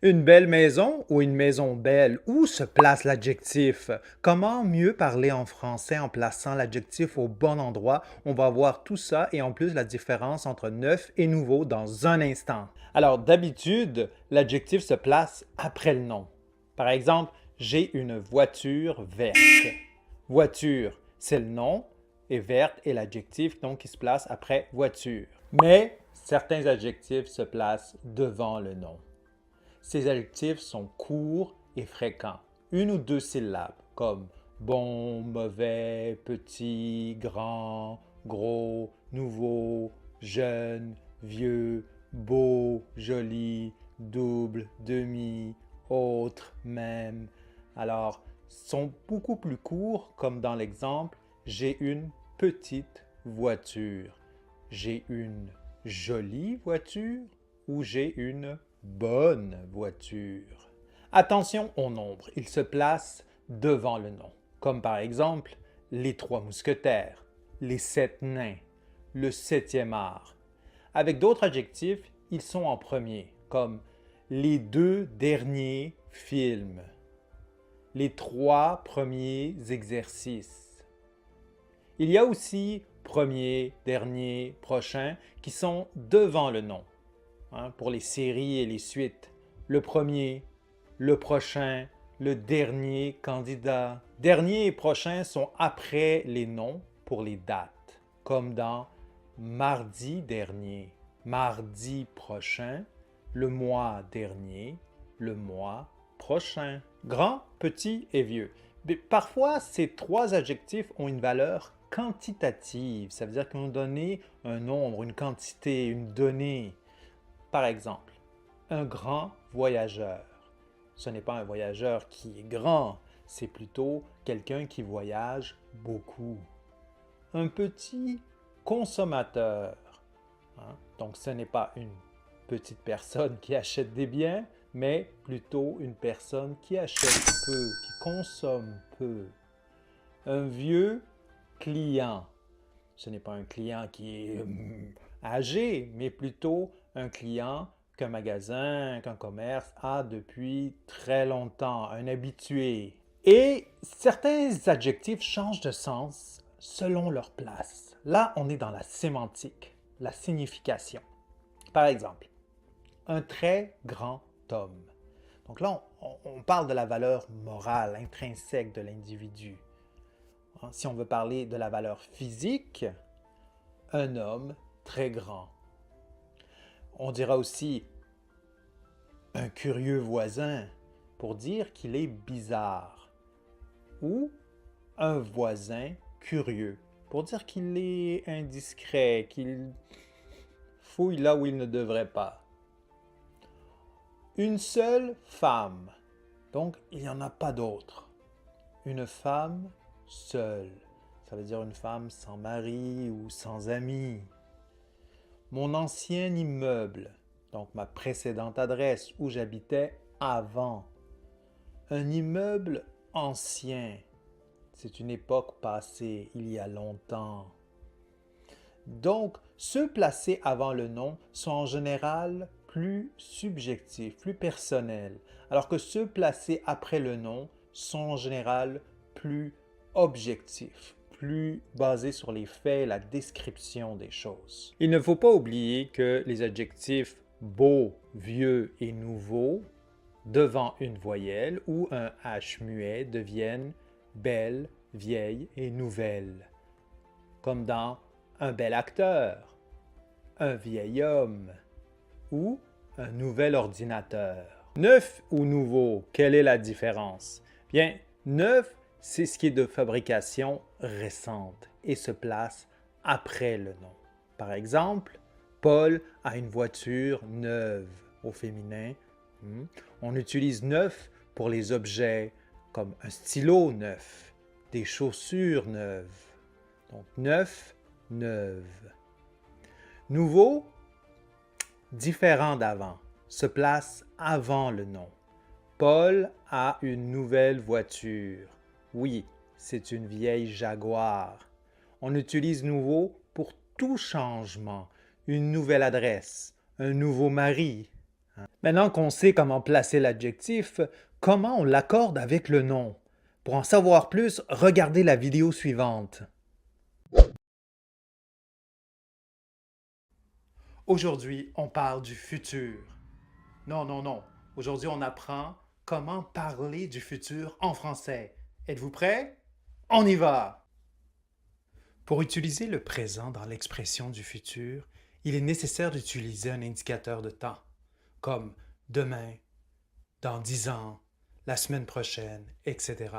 Une belle maison ou une maison belle? Où se place l'adjectif? Comment mieux parler en français en plaçant l'adjectif au bon endroit? On va voir tout ça et en plus la différence entre neuf et nouveau dans un instant. Alors d'habitude, l'adjectif se place après le nom. Par exemple, j'ai une voiture verte. Voiture, c'est le nom et verte est l'adjectif donc qui se place après voiture. Mais certains adjectifs se placent devant le nom. Ces adjectifs sont courts et fréquents, une ou deux syllabes, comme bon, mauvais, petit, grand, gros, nouveau, jeune, vieux, beau, joli, double, demi, autre, même. Alors, sont beaucoup plus courts, comme dans l'exemple, j'ai une petite voiture, j'ai une jolie voiture ou j'ai une bonne voiture. Attention au nombre, il se place devant le nom, comme par exemple les trois mousquetaires, les sept nains, le septième art. Avec d'autres adjectifs, ils sont en premier, comme les deux derniers films, les trois premiers exercices. Il y a aussi premier, dernier, prochain qui sont devant le nom. Pour les séries et les suites. Le premier, le prochain, le dernier candidat. Dernier et prochain sont après les noms pour les dates, comme dans mardi dernier, mardi prochain, le mois dernier, le mois prochain. Grand, petit et vieux. Mais parfois, ces trois adjectifs ont une valeur quantitative. Ça veut dire qu'ils vont donner un nombre, une quantité, une donnée. Par exemple, Un grand voyageur. Ce n'est pas un voyageur qui est grand, c'est plutôt quelqu'un qui voyage beaucoup. Un petit consommateur. Hein? Donc ce n'est pas une petite personne qui achète des biens, mais plutôt une personne qui achète peu, qui consomme peu. Un vieux client. Ce n'est pas un client qui est âgé, mais plutôt un client qu'un magasin, qu'un commerce a depuis très longtemps, un habitué. Et certains adjectifs changent de sens selon leur place. Là, on est dans la sémantique, la signification. Par exemple, un très grand homme. Donc là, on parle de la valeur morale, intrinsèque de l'individu. Si on veut parler de la valeur physique, un homme très grand. On dira aussi un curieux voisin pour dire qu'il est bizarre. Ou un voisin curieux pour dire qu'il est indiscret, qu'il fouille là où il ne devrait pas. Une seule femme. Donc, il n'y en a pas d'autre. Une femme seule. Ça veut dire une femme sans mari ou sans amis. Mon ancien immeuble. Donc, ma précédente adresse où j'habitais avant. Un immeuble ancien. C'est une époque passée, il y a longtemps. Donc, ceux placés avant le nom sont en général plus subjectifs, plus personnels, alors que ceux placés après le nom sont en général plus objectifs, plus basés sur les faits, la description des choses. Il ne faut pas oublier que les adjectifs beau, vieux et nouveau devant une voyelle ou un H muet deviennent belle, vieille et nouvelle, comme dans un bel acteur, un vieil homme ou un nouvel ordinateur. Neuf ou nouveau, quelle est la différence? Bien, neuf, c'est ce qui est de fabrication récente et se place après le nom. Par exemple, Paul a une voiture neuve au féminin. On utilise neuf pour les objets comme un stylo neuf, des chaussures neuves. Donc neuf, neuve. Nouveau, différent d'avant, se place avant le nom. Paul a une nouvelle voiture. Oui, c'est une vieille Jaguar. On utilise nouveau pour tout changement, une nouvelle adresse, un nouveau mari. Maintenant qu'on sait comment placer l'adjectif, comment on l'accorde avec le nom? Pour en savoir plus, regardez la vidéo suivante. Aujourd'hui, on parle du futur. Non, non, non. Aujourd'hui, on apprend comment parler du futur en français. Êtes-vous prêts? On y va! Pour utiliser le présent dans l'expression du futur, il est nécessaire d'utiliser un indicateur de temps, comme demain, dans 10 ans, la semaine prochaine, etc.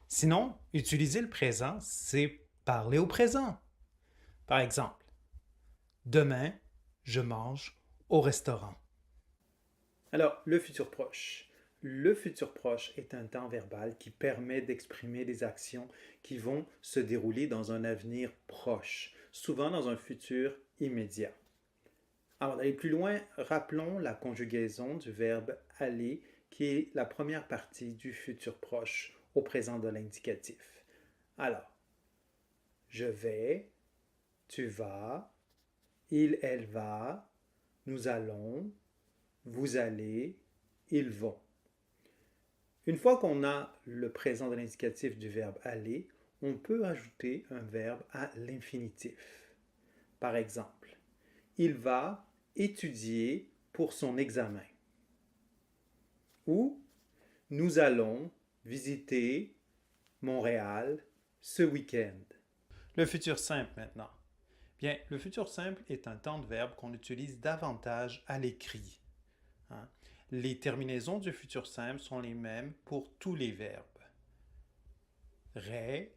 Sinon, utiliser le présent, c'est parler au présent. Par exemple, demain, je mange au restaurant. Alors, le futur proche. Le futur proche est un temps verbal qui permet d'exprimer des actions qui vont se dérouler dans un avenir proche, souvent dans un futur immédiat. Avant d'aller plus loin, rappelons la conjugaison du verbe aller qui est la première partie du futur proche au présent de l'indicatif. Alors, je vais, tu vas, il, elle va, nous allons, vous allez, ils vont. Une fois qu'on a le présent de l'indicatif du verbe aller, on peut ajouter un verbe à l'infinitif. Par exemple, il va étudier pour son examen. Ou nous allons visiter Montréal ce week-end. Le futur simple maintenant. Bien, le futur simple est un temps de verbe qu'on utilise davantage à l'écrit. Les terminaisons du futur simple sont les mêmes pour tous les verbes. Ré,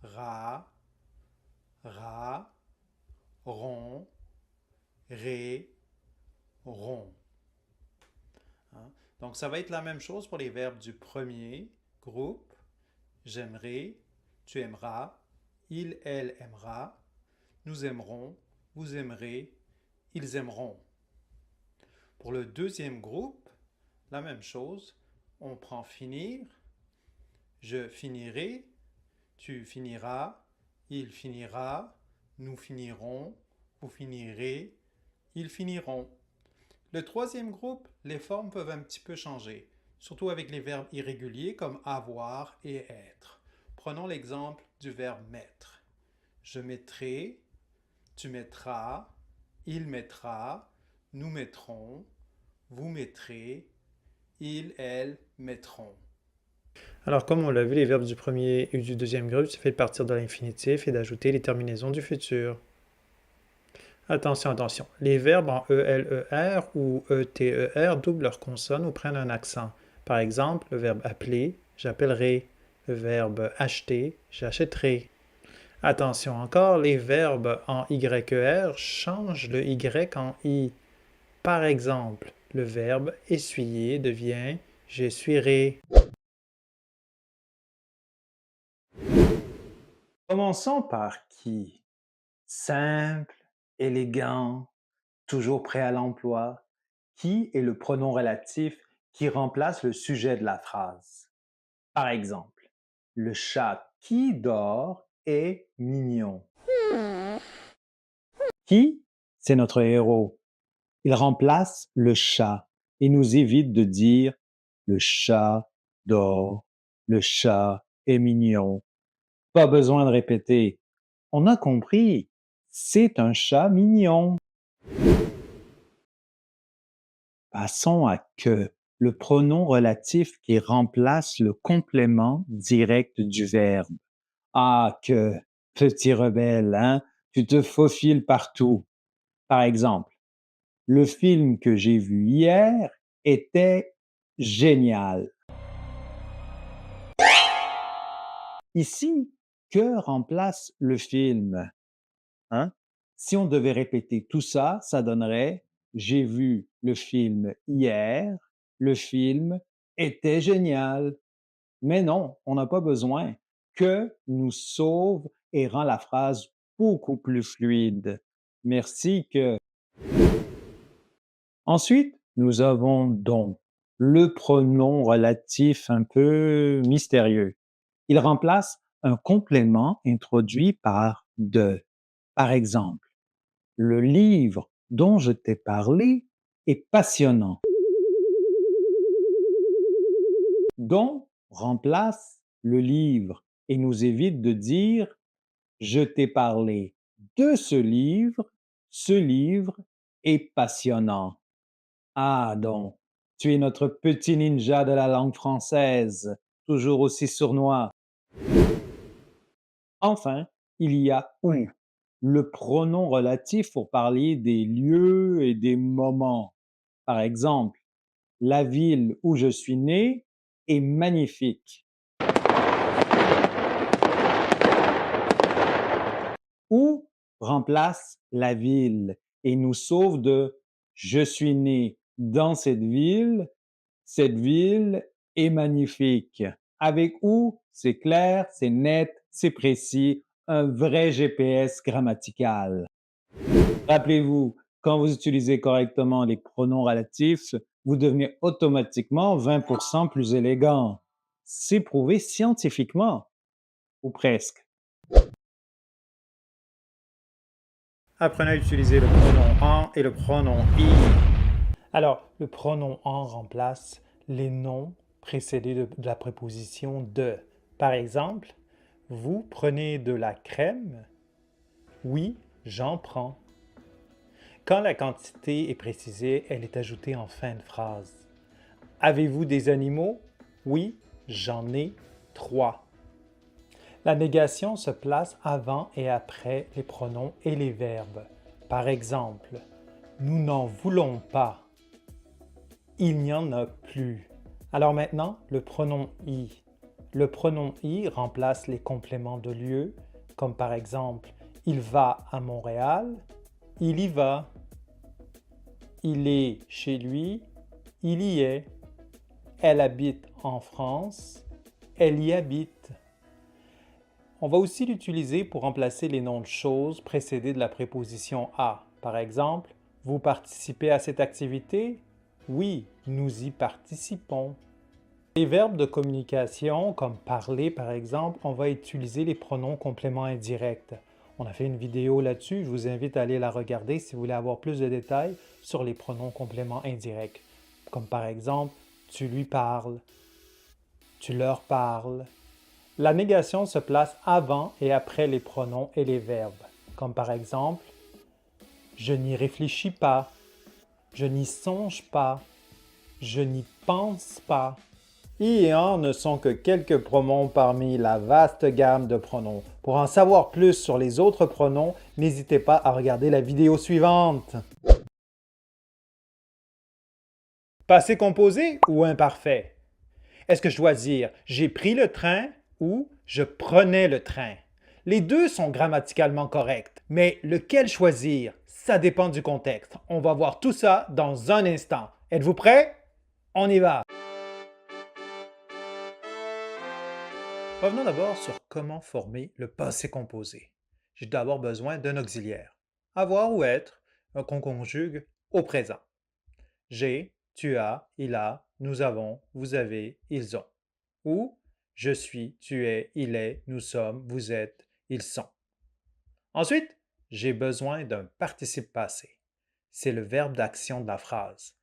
ra, ron, ré, rond. Donc, ça va être la même chose pour les verbes du premier groupe. J'aimerai, tu aimeras, il, elle aimera, nous aimerons, vous aimerez, ils aimeront. Pour le deuxième groupe, la même chose. On prend finir, je finirai, tu finiras, il finira, nous finirons, vous finirez, ils finiront. Le troisième groupe, les formes peuvent un petit peu changer, surtout avec les verbes irréguliers comme avoir et être. Prenons l'exemple du verbe mettre. Je mettrai, tu mettras, il mettra, nous mettrons, vous mettrez, ils, elles mettront. Alors, comme on l'a vu, les verbes du premier et du deuxième groupe, c'est fait de partir de l'infinitif et d'ajouter les terminaisons du futur. Attention, attention. Les verbes en ELER ou ETER doublent leur consonne ou prennent un accent. Par exemple, le verbe appeler, j'appellerai. Le verbe acheter, j'achèterai. Attention encore, les verbes en YER changent le Y en I. Par exemple, le verbe essuyer devient j'essuierai. Commençons par qui? Simple, élégant, toujours prêt à l'emploi. Qui est le pronom relatif qui remplace le sujet de la phrase? Par exemple, le chat qui dort est mignon. Qui? C'est notre héros. Il remplace le chat et nous évite de dire le chat dort, le chat est mignon. Pas besoin de répéter. On a compris. C'est un chat mignon. Passons à que, le pronom relatif qui remplace le complément direct du verbe. Ah, que, petit rebelle, hein? Tu te faufiles partout. Par exemple, le film que j'ai vu hier était génial. Ici, que remplace le film? Hein? Si on devait répéter tout ça, ça donnerait j'ai vu le film hier, le film était génial. Mais non, on n'a pas besoin. Que nous sauve et rend la phrase beaucoup plus fluide. Merci que. Ensuite, nous avons donc le pronom relatif un peu mystérieux. Il remplace un complément introduit par de. Par exemple, le livre dont je t'ai parlé est passionnant. Dont remplace le livre et nous évite de dire je t'ai parlé de ce livre est passionnant. Ah donc, tu es notre petit ninja de la langue française, toujours aussi sournois. Enfin, il y a où, le pronom relatif pour parler des lieux et des moments. Par exemple, la ville où je suis né est magnifique. Où remplace la ville et nous sauve de je suis né dans cette ville est magnifique. Avec où, c'est clair, c'est net, c'est précis, un vrai GPS grammatical. Rappelez-vous, quand vous utilisez correctement les pronoms relatifs, vous devenez automatiquement 20% plus élégant. C'est prouvé scientifiquement, ou presque. Apprenez à utiliser le pronom en et le pronom i. Alors, le pronom en remplace les noms précédés de la préposition de. Par exemple, vous prenez de la crème? Oui, j'en prends. Quand la quantité est précisée, elle est ajoutée en fin de phrase. Avez-vous des animaux? Oui, j'en ai 3. La négation se place avant et après les pronoms et les verbes. Par exemple, nous n'en voulons pas. Il n'y en a plus. Alors maintenant, le pronom i. Le pronom i remplace les compléments de lieu, comme par exemple, il va à Montréal, il y va. Il est chez lui, il y est. Elle habite en France. Elle y habite. On va aussi l'utiliser pour remplacer les noms de choses précédés de la préposition à. Par exemple, vous participez à cette activité? Oui, nous y participons. Les verbes de communication, comme parler par exemple, on va utiliser les pronoms compléments indirects. On a fait une vidéo là-dessus, je vous invite à aller la regarder si vous voulez avoir plus de détails sur les pronoms compléments indirects. Comme par exemple, tu lui parles, tu leur parles. La négation se place avant et après les pronoms et les verbes. Comme par exemple, je n'y réfléchis pas, je n'y songe pas, je n'y pense pas. I et en ne sont que quelques pronoms parmi la vaste gamme de pronoms. Pour en savoir plus sur les autres pronoms, n'hésitez pas à regarder la vidéo suivante. Passé composé ou imparfait? Est-ce que je dois dire « j'ai pris le train » ou « je prenais le train ». Les deux sont grammaticalement corrects, mais lequel choisir? Ça dépend du contexte. On va voir tout ça dans un instant. Êtes-vous prêts? On y va! Revenons d'abord sur comment former le passé composé. J'ai d'abord besoin d'un auxiliaire. Avoir ou être, qu'on conjugue au présent. J'ai, tu as, il a, nous avons, vous avez, ils ont. Ou je suis, tu es, il est, nous sommes, vous êtes, ils sont. Ensuite, j'ai besoin d'un participe passé. C'est le verbe d'action de la phrase.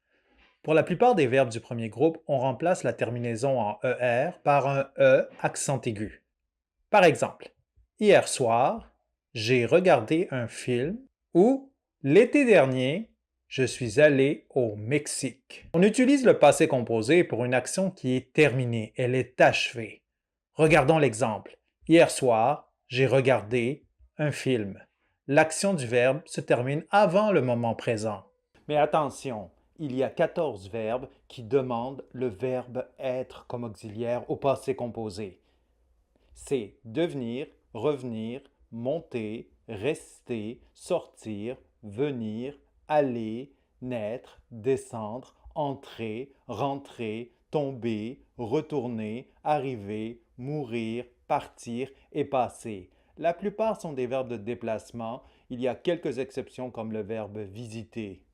Pour la plupart des verbes du premier groupe, on remplace la terminaison en ER par un E accent aigu. Par exemple, hier soir, j'ai regardé un film ou l'été dernier, je suis allé au Mexique. On utilise le passé composé pour une action qui est terminée, elle est achevée. Regardons l'exemple. Hier soir, j'ai regardé un film. L'action du verbe se termine avant le moment présent. Mais attention, il y a 14 verbes qui demandent le verbe être comme auxiliaire au passé composé. C'est devenir, revenir, monter, rester, sortir, venir, aller, naître, descendre, entrer, rentrer, tomber, retourner, arriver, mourir, partir et passer. La plupart sont des verbes de déplacement. Il y a quelques exceptions comme le verbe visiter.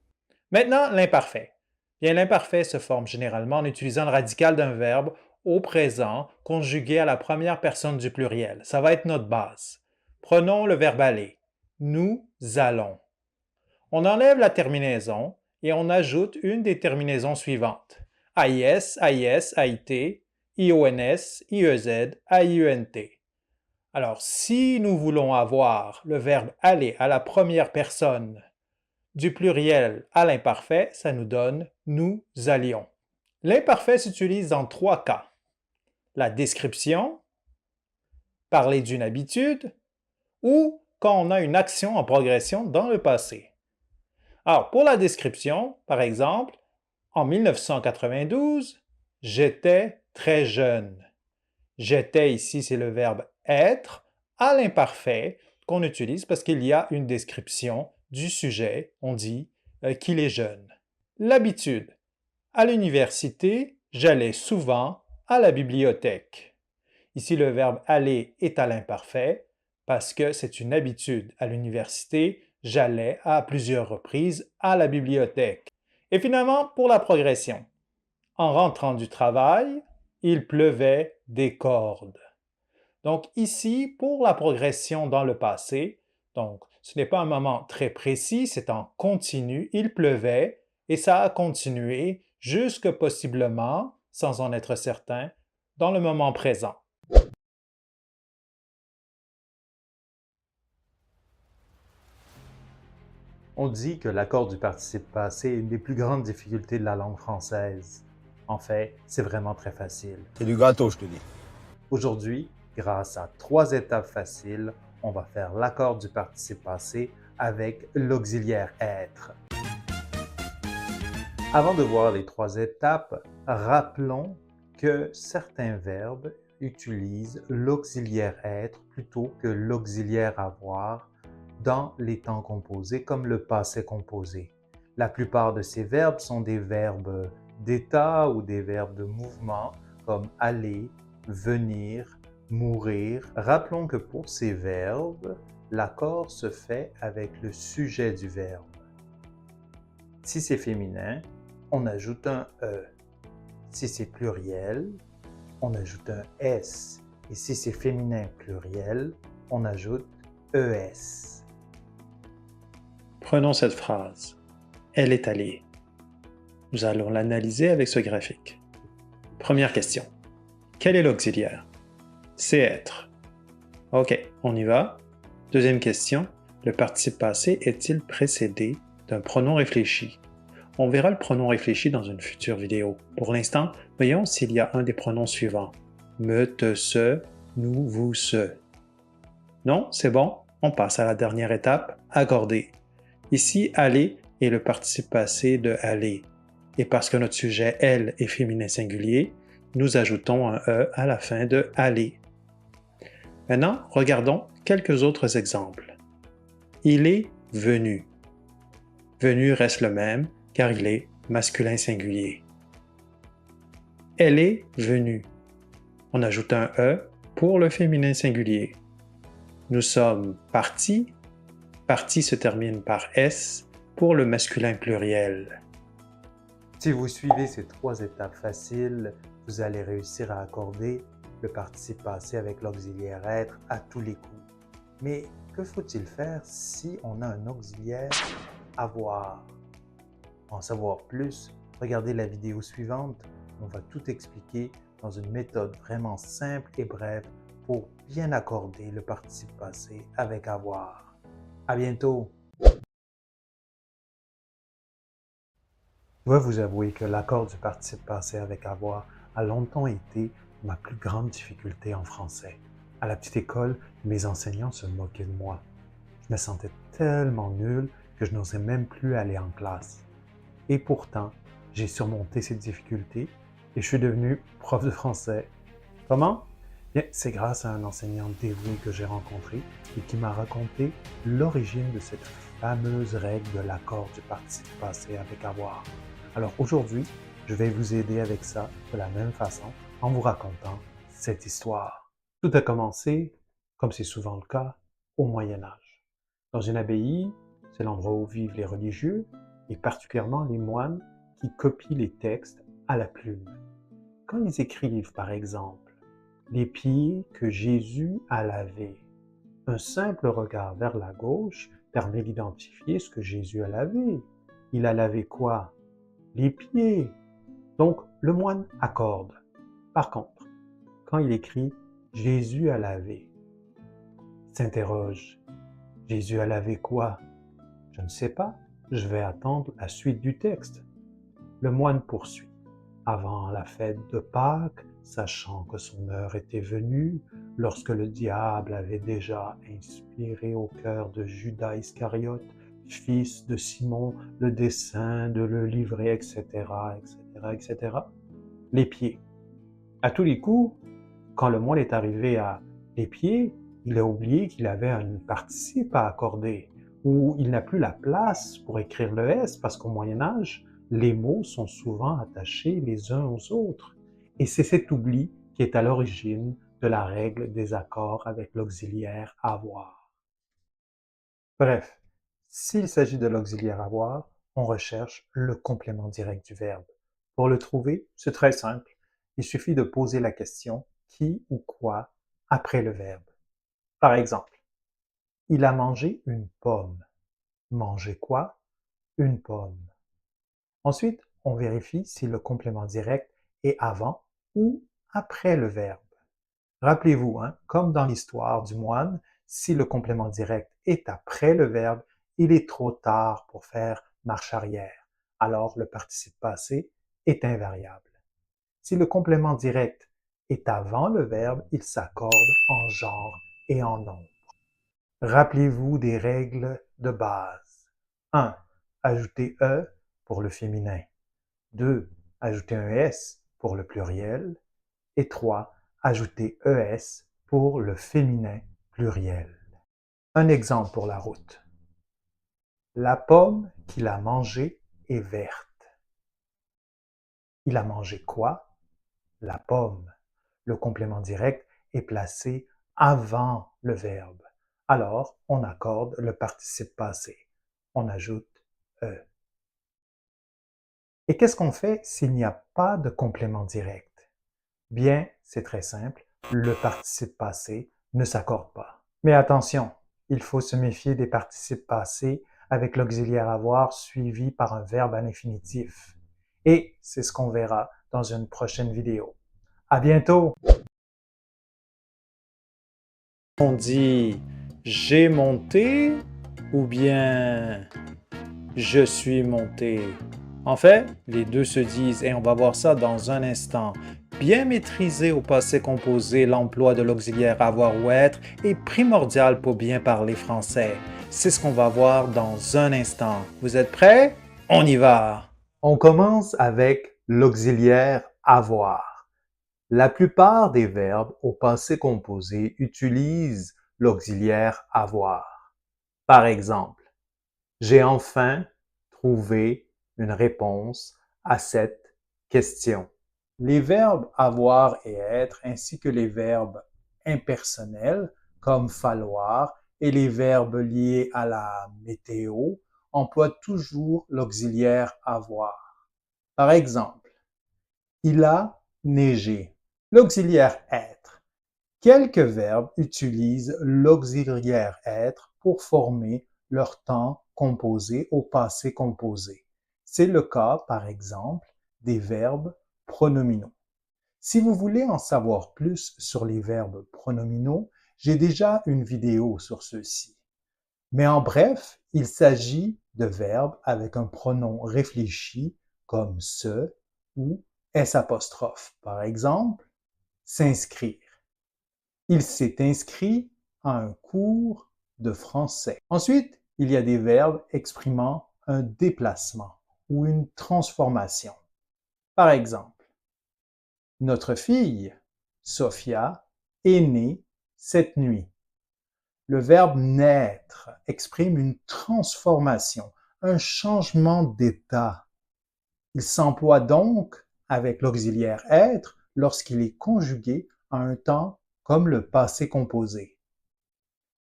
Maintenant, l'imparfait. Bien, l'imparfait se forme généralement en utilisant le radical d'un verbe au présent conjugué à la première personne du pluriel. Ça va être notre base. Prenons le verbe aller. Nous allons. On enlève la terminaison et on ajoute une des terminaisons suivantes. AIS, AIS, AIT, IONS, IEZ, AIENT. Alors, si nous voulons avoir le verbe aller à la première personne du pluriel à l'imparfait, ça nous donne « nous allions ». L'imparfait s'utilise dans 3 cas. La description, parler d'une habitude, ou quand on a une action en progression dans le passé. Alors, pour la description, par exemple, en 1992, j'étais très jeune. J'étais ici, c'est le verbe être à l'imparfait qu'on utilise parce qu'il y a une description du sujet, on dit qu'il est jeune. L'habitude. À l'université, j'allais souvent à la bibliothèque. Ici, le verbe aller est à l'imparfait parce que c'est une habitude. À l'université, j'allais à plusieurs reprises à la bibliothèque. Et finalement, pour la progression. En rentrant du travail, il pleuvait des cordes. Donc ici, pour la progression dans le passé, donc ce n'est pas un moment très précis, c'est en continu, il pleuvait et ça a continué jusque possiblement, sans en être certain, dans le moment présent. On dit que l'accord du participe passé est une des plus grandes difficultés de la langue française. En fait, c'est vraiment très facile. C'est du gâteau, je te dis. Aujourd'hui, grâce à 3 étapes faciles, on va faire l'accord du participe passé avec l'auxiliaire être. Avant de voir les 3 étapes, rappelons que certains verbes utilisent l'auxiliaire être plutôt que l'auxiliaire avoir dans les temps composés comme le passé composé. La plupart de ces verbes sont des verbes d'état ou des verbes de mouvement comme aller, venir, mourir. Rappelons que pour ces verbes, l'accord se fait avec le sujet du verbe. Si c'est féminin, on ajoute un E. Si c'est pluriel, on ajoute un S. Et si c'est féminin pluriel, on ajoute ES. Prenons cette phrase. Elle est allée. Nous allons l'analyser avec ce graphique. Première question. Quel est l'auxiliaire? C'est être. OK, on y va. Deuxième question. Le participe passé est-il précédé d'un pronom réfléchi? On verra le pronom réfléchi dans une future vidéo. Pour l'instant, voyons s'il y a un des pronoms suivants. Me, te, ce, nous, vous, ce. Non, c'est bon? On passe à la dernière étape, accorder. Ici, aller est le participe passé de aller. Et parce que notre sujet elle est féminin singulier, nous ajoutons un E à la fin de aller. Maintenant, regardons quelques autres exemples. Il est venu. Venu reste le même car il est masculin singulier. Elle est venue. On ajoute un E pour le féminin singulier. Nous sommes partis. Parti se termine par S pour le masculin pluriel. Si vous suivez ces 3 étapes faciles, vous allez réussir à accorder le participe passé avec l'auxiliaire être à tous les coups. Mais que faut-il faire si on a un auxiliaire avoir? Pour en savoir plus, regardez la vidéo suivante. On va tout expliquer dans une méthode vraiment simple et brève pour bien accorder le participe passé avec avoir. À bientôt! Je dois vous avouer que l'accord du participe passé avec avoir a longtemps été ma plus grande difficulté en français. À la petite école, mes enseignants se moquaient de moi. Je me sentais tellement nul que je n'osais même plus aller en classe. Et pourtant, j'ai surmonté cette difficulté et je suis devenu prof de français. Comment? Bien, c'est grâce à un enseignant dévoué que j'ai rencontré et qui m'a raconté l'origine de cette fameuse règle de l'accord du participe passé avec avoir. Alors aujourd'hui, je vais vous aider avec ça de la même façon en vous racontant cette histoire. Tout a commencé, comme c'est souvent le cas, au Moyen Âge. Dans une abbaye, c'est l'endroit où vivent les religieux et particulièrement les moines qui copient les textes à la plume. Quand ils écrivent, par exemple, « Les pieds que Jésus a lavés », un simple regard vers la gauche permet d'identifier ce que Jésus a lavé. Il a lavé quoi? Les pieds. Donc, le moine accorde. Par contre, quand il écrit « Jésus a lavé », il s'interroge. Jésus a lavé quoi? Je ne sais pas. Je vais attendre la suite du texte. Le moine poursuit. Avant la fête de Pâques, sachant que son heure était venue, lorsque le diable avait déjà inspiré au cœur de Judas Iscariote, fils de Simon, le dessein de le livrer, etc., etc., etc. Les pieds. À tous les coups, quand le moine est arrivé à les pieds, il a oublié qu'il avait un participe à accorder, ou il n'a plus la place pour écrire le S, parce qu'au Moyen Âge, les mots sont souvent attachés les uns aux autres. Et c'est cet oubli qui est à l'origine de la règle des accords avec l'auxiliaire avoir. Bref, s'il s'agit de l'auxiliaire avoir, on recherche le complément direct du verbe. Pour le trouver, c'est très simple. Il suffit de poser la question « qui » ou « quoi » après le verbe. Par exemple, il a mangé une pomme. Manger quoi? Une pomme. Ensuite, on vérifie si le complément direct est avant ou après le verbe. Rappelez-vous, comme dans l'histoire du moine, si le complément direct est après le verbe, il est trop tard pour faire marche arrière. Alors, le participe passé est invariable. Si le complément direct est avant le verbe, il s'accorde en genre et en nombre. Rappelez-vous des règles de base. 1. Ajouter E pour le féminin. 2. Ajouter un S pour le pluriel. Et 3. Ajouter ES pour le féminin pluriel. Un exemple pour la route. La pomme qu'il a mangée est verte. Il a mangé quoi? La pomme. Le complément direct est placé avant le verbe. Alors, on accorde le participe passé. On ajoute E. Et qu'est-ce qu'on fait s'il n'y a pas de complément direct? Bien, c'est très simple, le participe passé ne s'accorde pas. Mais attention, il faut se méfier des participes passés avec l'auxiliaire avoir suivi par un verbe à l'infinitif. Et c'est ce qu'on verra dans une prochaine vidéo. À bientôt! On dit j'ai monté ou bien je suis monté. En fait, les deux se disent et on va voir ça dans un instant. Bien maîtriser au passé composé l'emploi de l'auxiliaire avoir ou être est primordial pour bien parler français. C'est ce qu'on va voir dans un instant. Vous êtes prêts? On y va! On commence avec l'auxiliaire avoir. La plupart des verbes au passé composé utilisent l'auxiliaire avoir. Par exemple, j'ai enfin trouvé une réponse à cette question. Les verbes avoir et être ainsi que les verbes impersonnels comme falloir et les verbes liés à la météo emploient toujours l'auxiliaire avoir. Par exemple, il a neigé. L'auxiliaire être. Quelques verbes utilisent l'auxiliaire être pour former leur temps composé au passé composé. C'est le cas, par exemple, des verbes pronominaux. Si vous voulez en savoir plus sur les verbes pronominaux, j'ai déjà une vidéo sur ceux-ci. Mais en bref, il s'agit de verbes avec un pronom réfléchi comme se ou s'. Par exemple, s'inscrire. Il s'est inscrit à un cours de français. Ensuite, il y a des verbes exprimant un déplacement ou une transformation. Par exemple, notre fille, Sophia, est née cette nuit. Le verbe naître exprime une transformation, un changement d'état. Il s'emploie donc avec l'auxiliaire être lorsqu'il est conjugué à un temps comme le passé composé.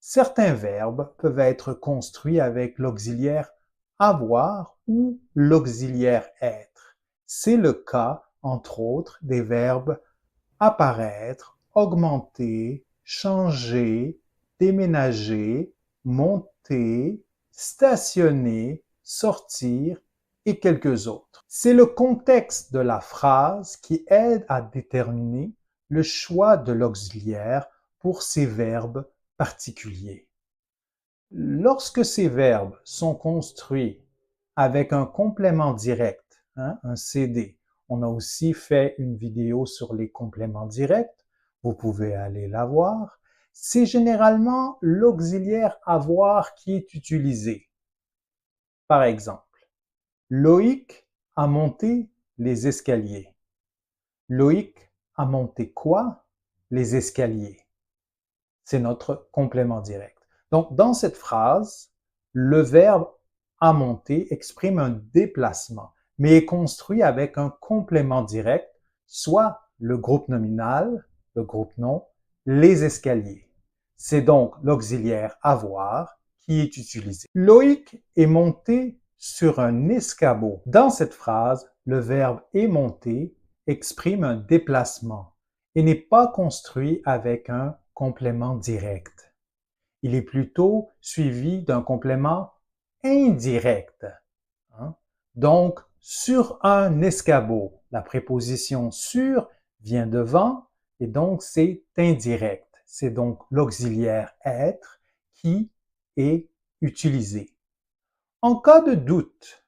Certains verbes peuvent être construits avec l'auxiliaire avoir ou l'auxiliaire être. C'est le cas, entre autres, des verbes apparaître, augmenter, changer, déménager, monter, stationner, sortir et quelques autres. C'est le contexte de la phrase qui aide à déterminer le choix de l'auxiliaire pour ces verbes particuliers. Lorsque ces verbes sont construits avec un complément direct, un CD, on a aussi fait une vidéo sur les compléments directs, vous pouvez aller la voir, c'est généralement l'auxiliaire avoir qui est utilisé. Par exemple, Loïc a monté les escaliers. Loïc a monté quoi? Les escaliers. C'est notre complément direct. Donc, dans cette phrase, le verbe a monté exprime un déplacement, mais est construit avec un complément direct, soit le groupe nominal, le groupe nom, les escaliers. C'est donc l'auxiliaire avoir qui est utilisé. Loïc est monté sur un escabeau. Dans cette phrase, le verbe est monté exprime un déplacement et n'est pas construit avec un complément direct. Il est plutôt suivi d'un complément indirect. Donc, sur un escabeau, la préposition sur vient devant et donc c'est indirect. C'est donc l'auxiliaire être qui est utilisé. En cas de doute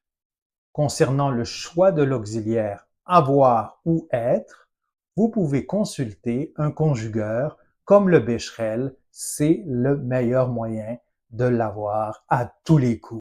concernant le choix de l'auxiliaire avoir ou être, vous pouvez consulter un conjugueur comme le Becherel, c'est le meilleur moyen de l'avoir à tous les coups.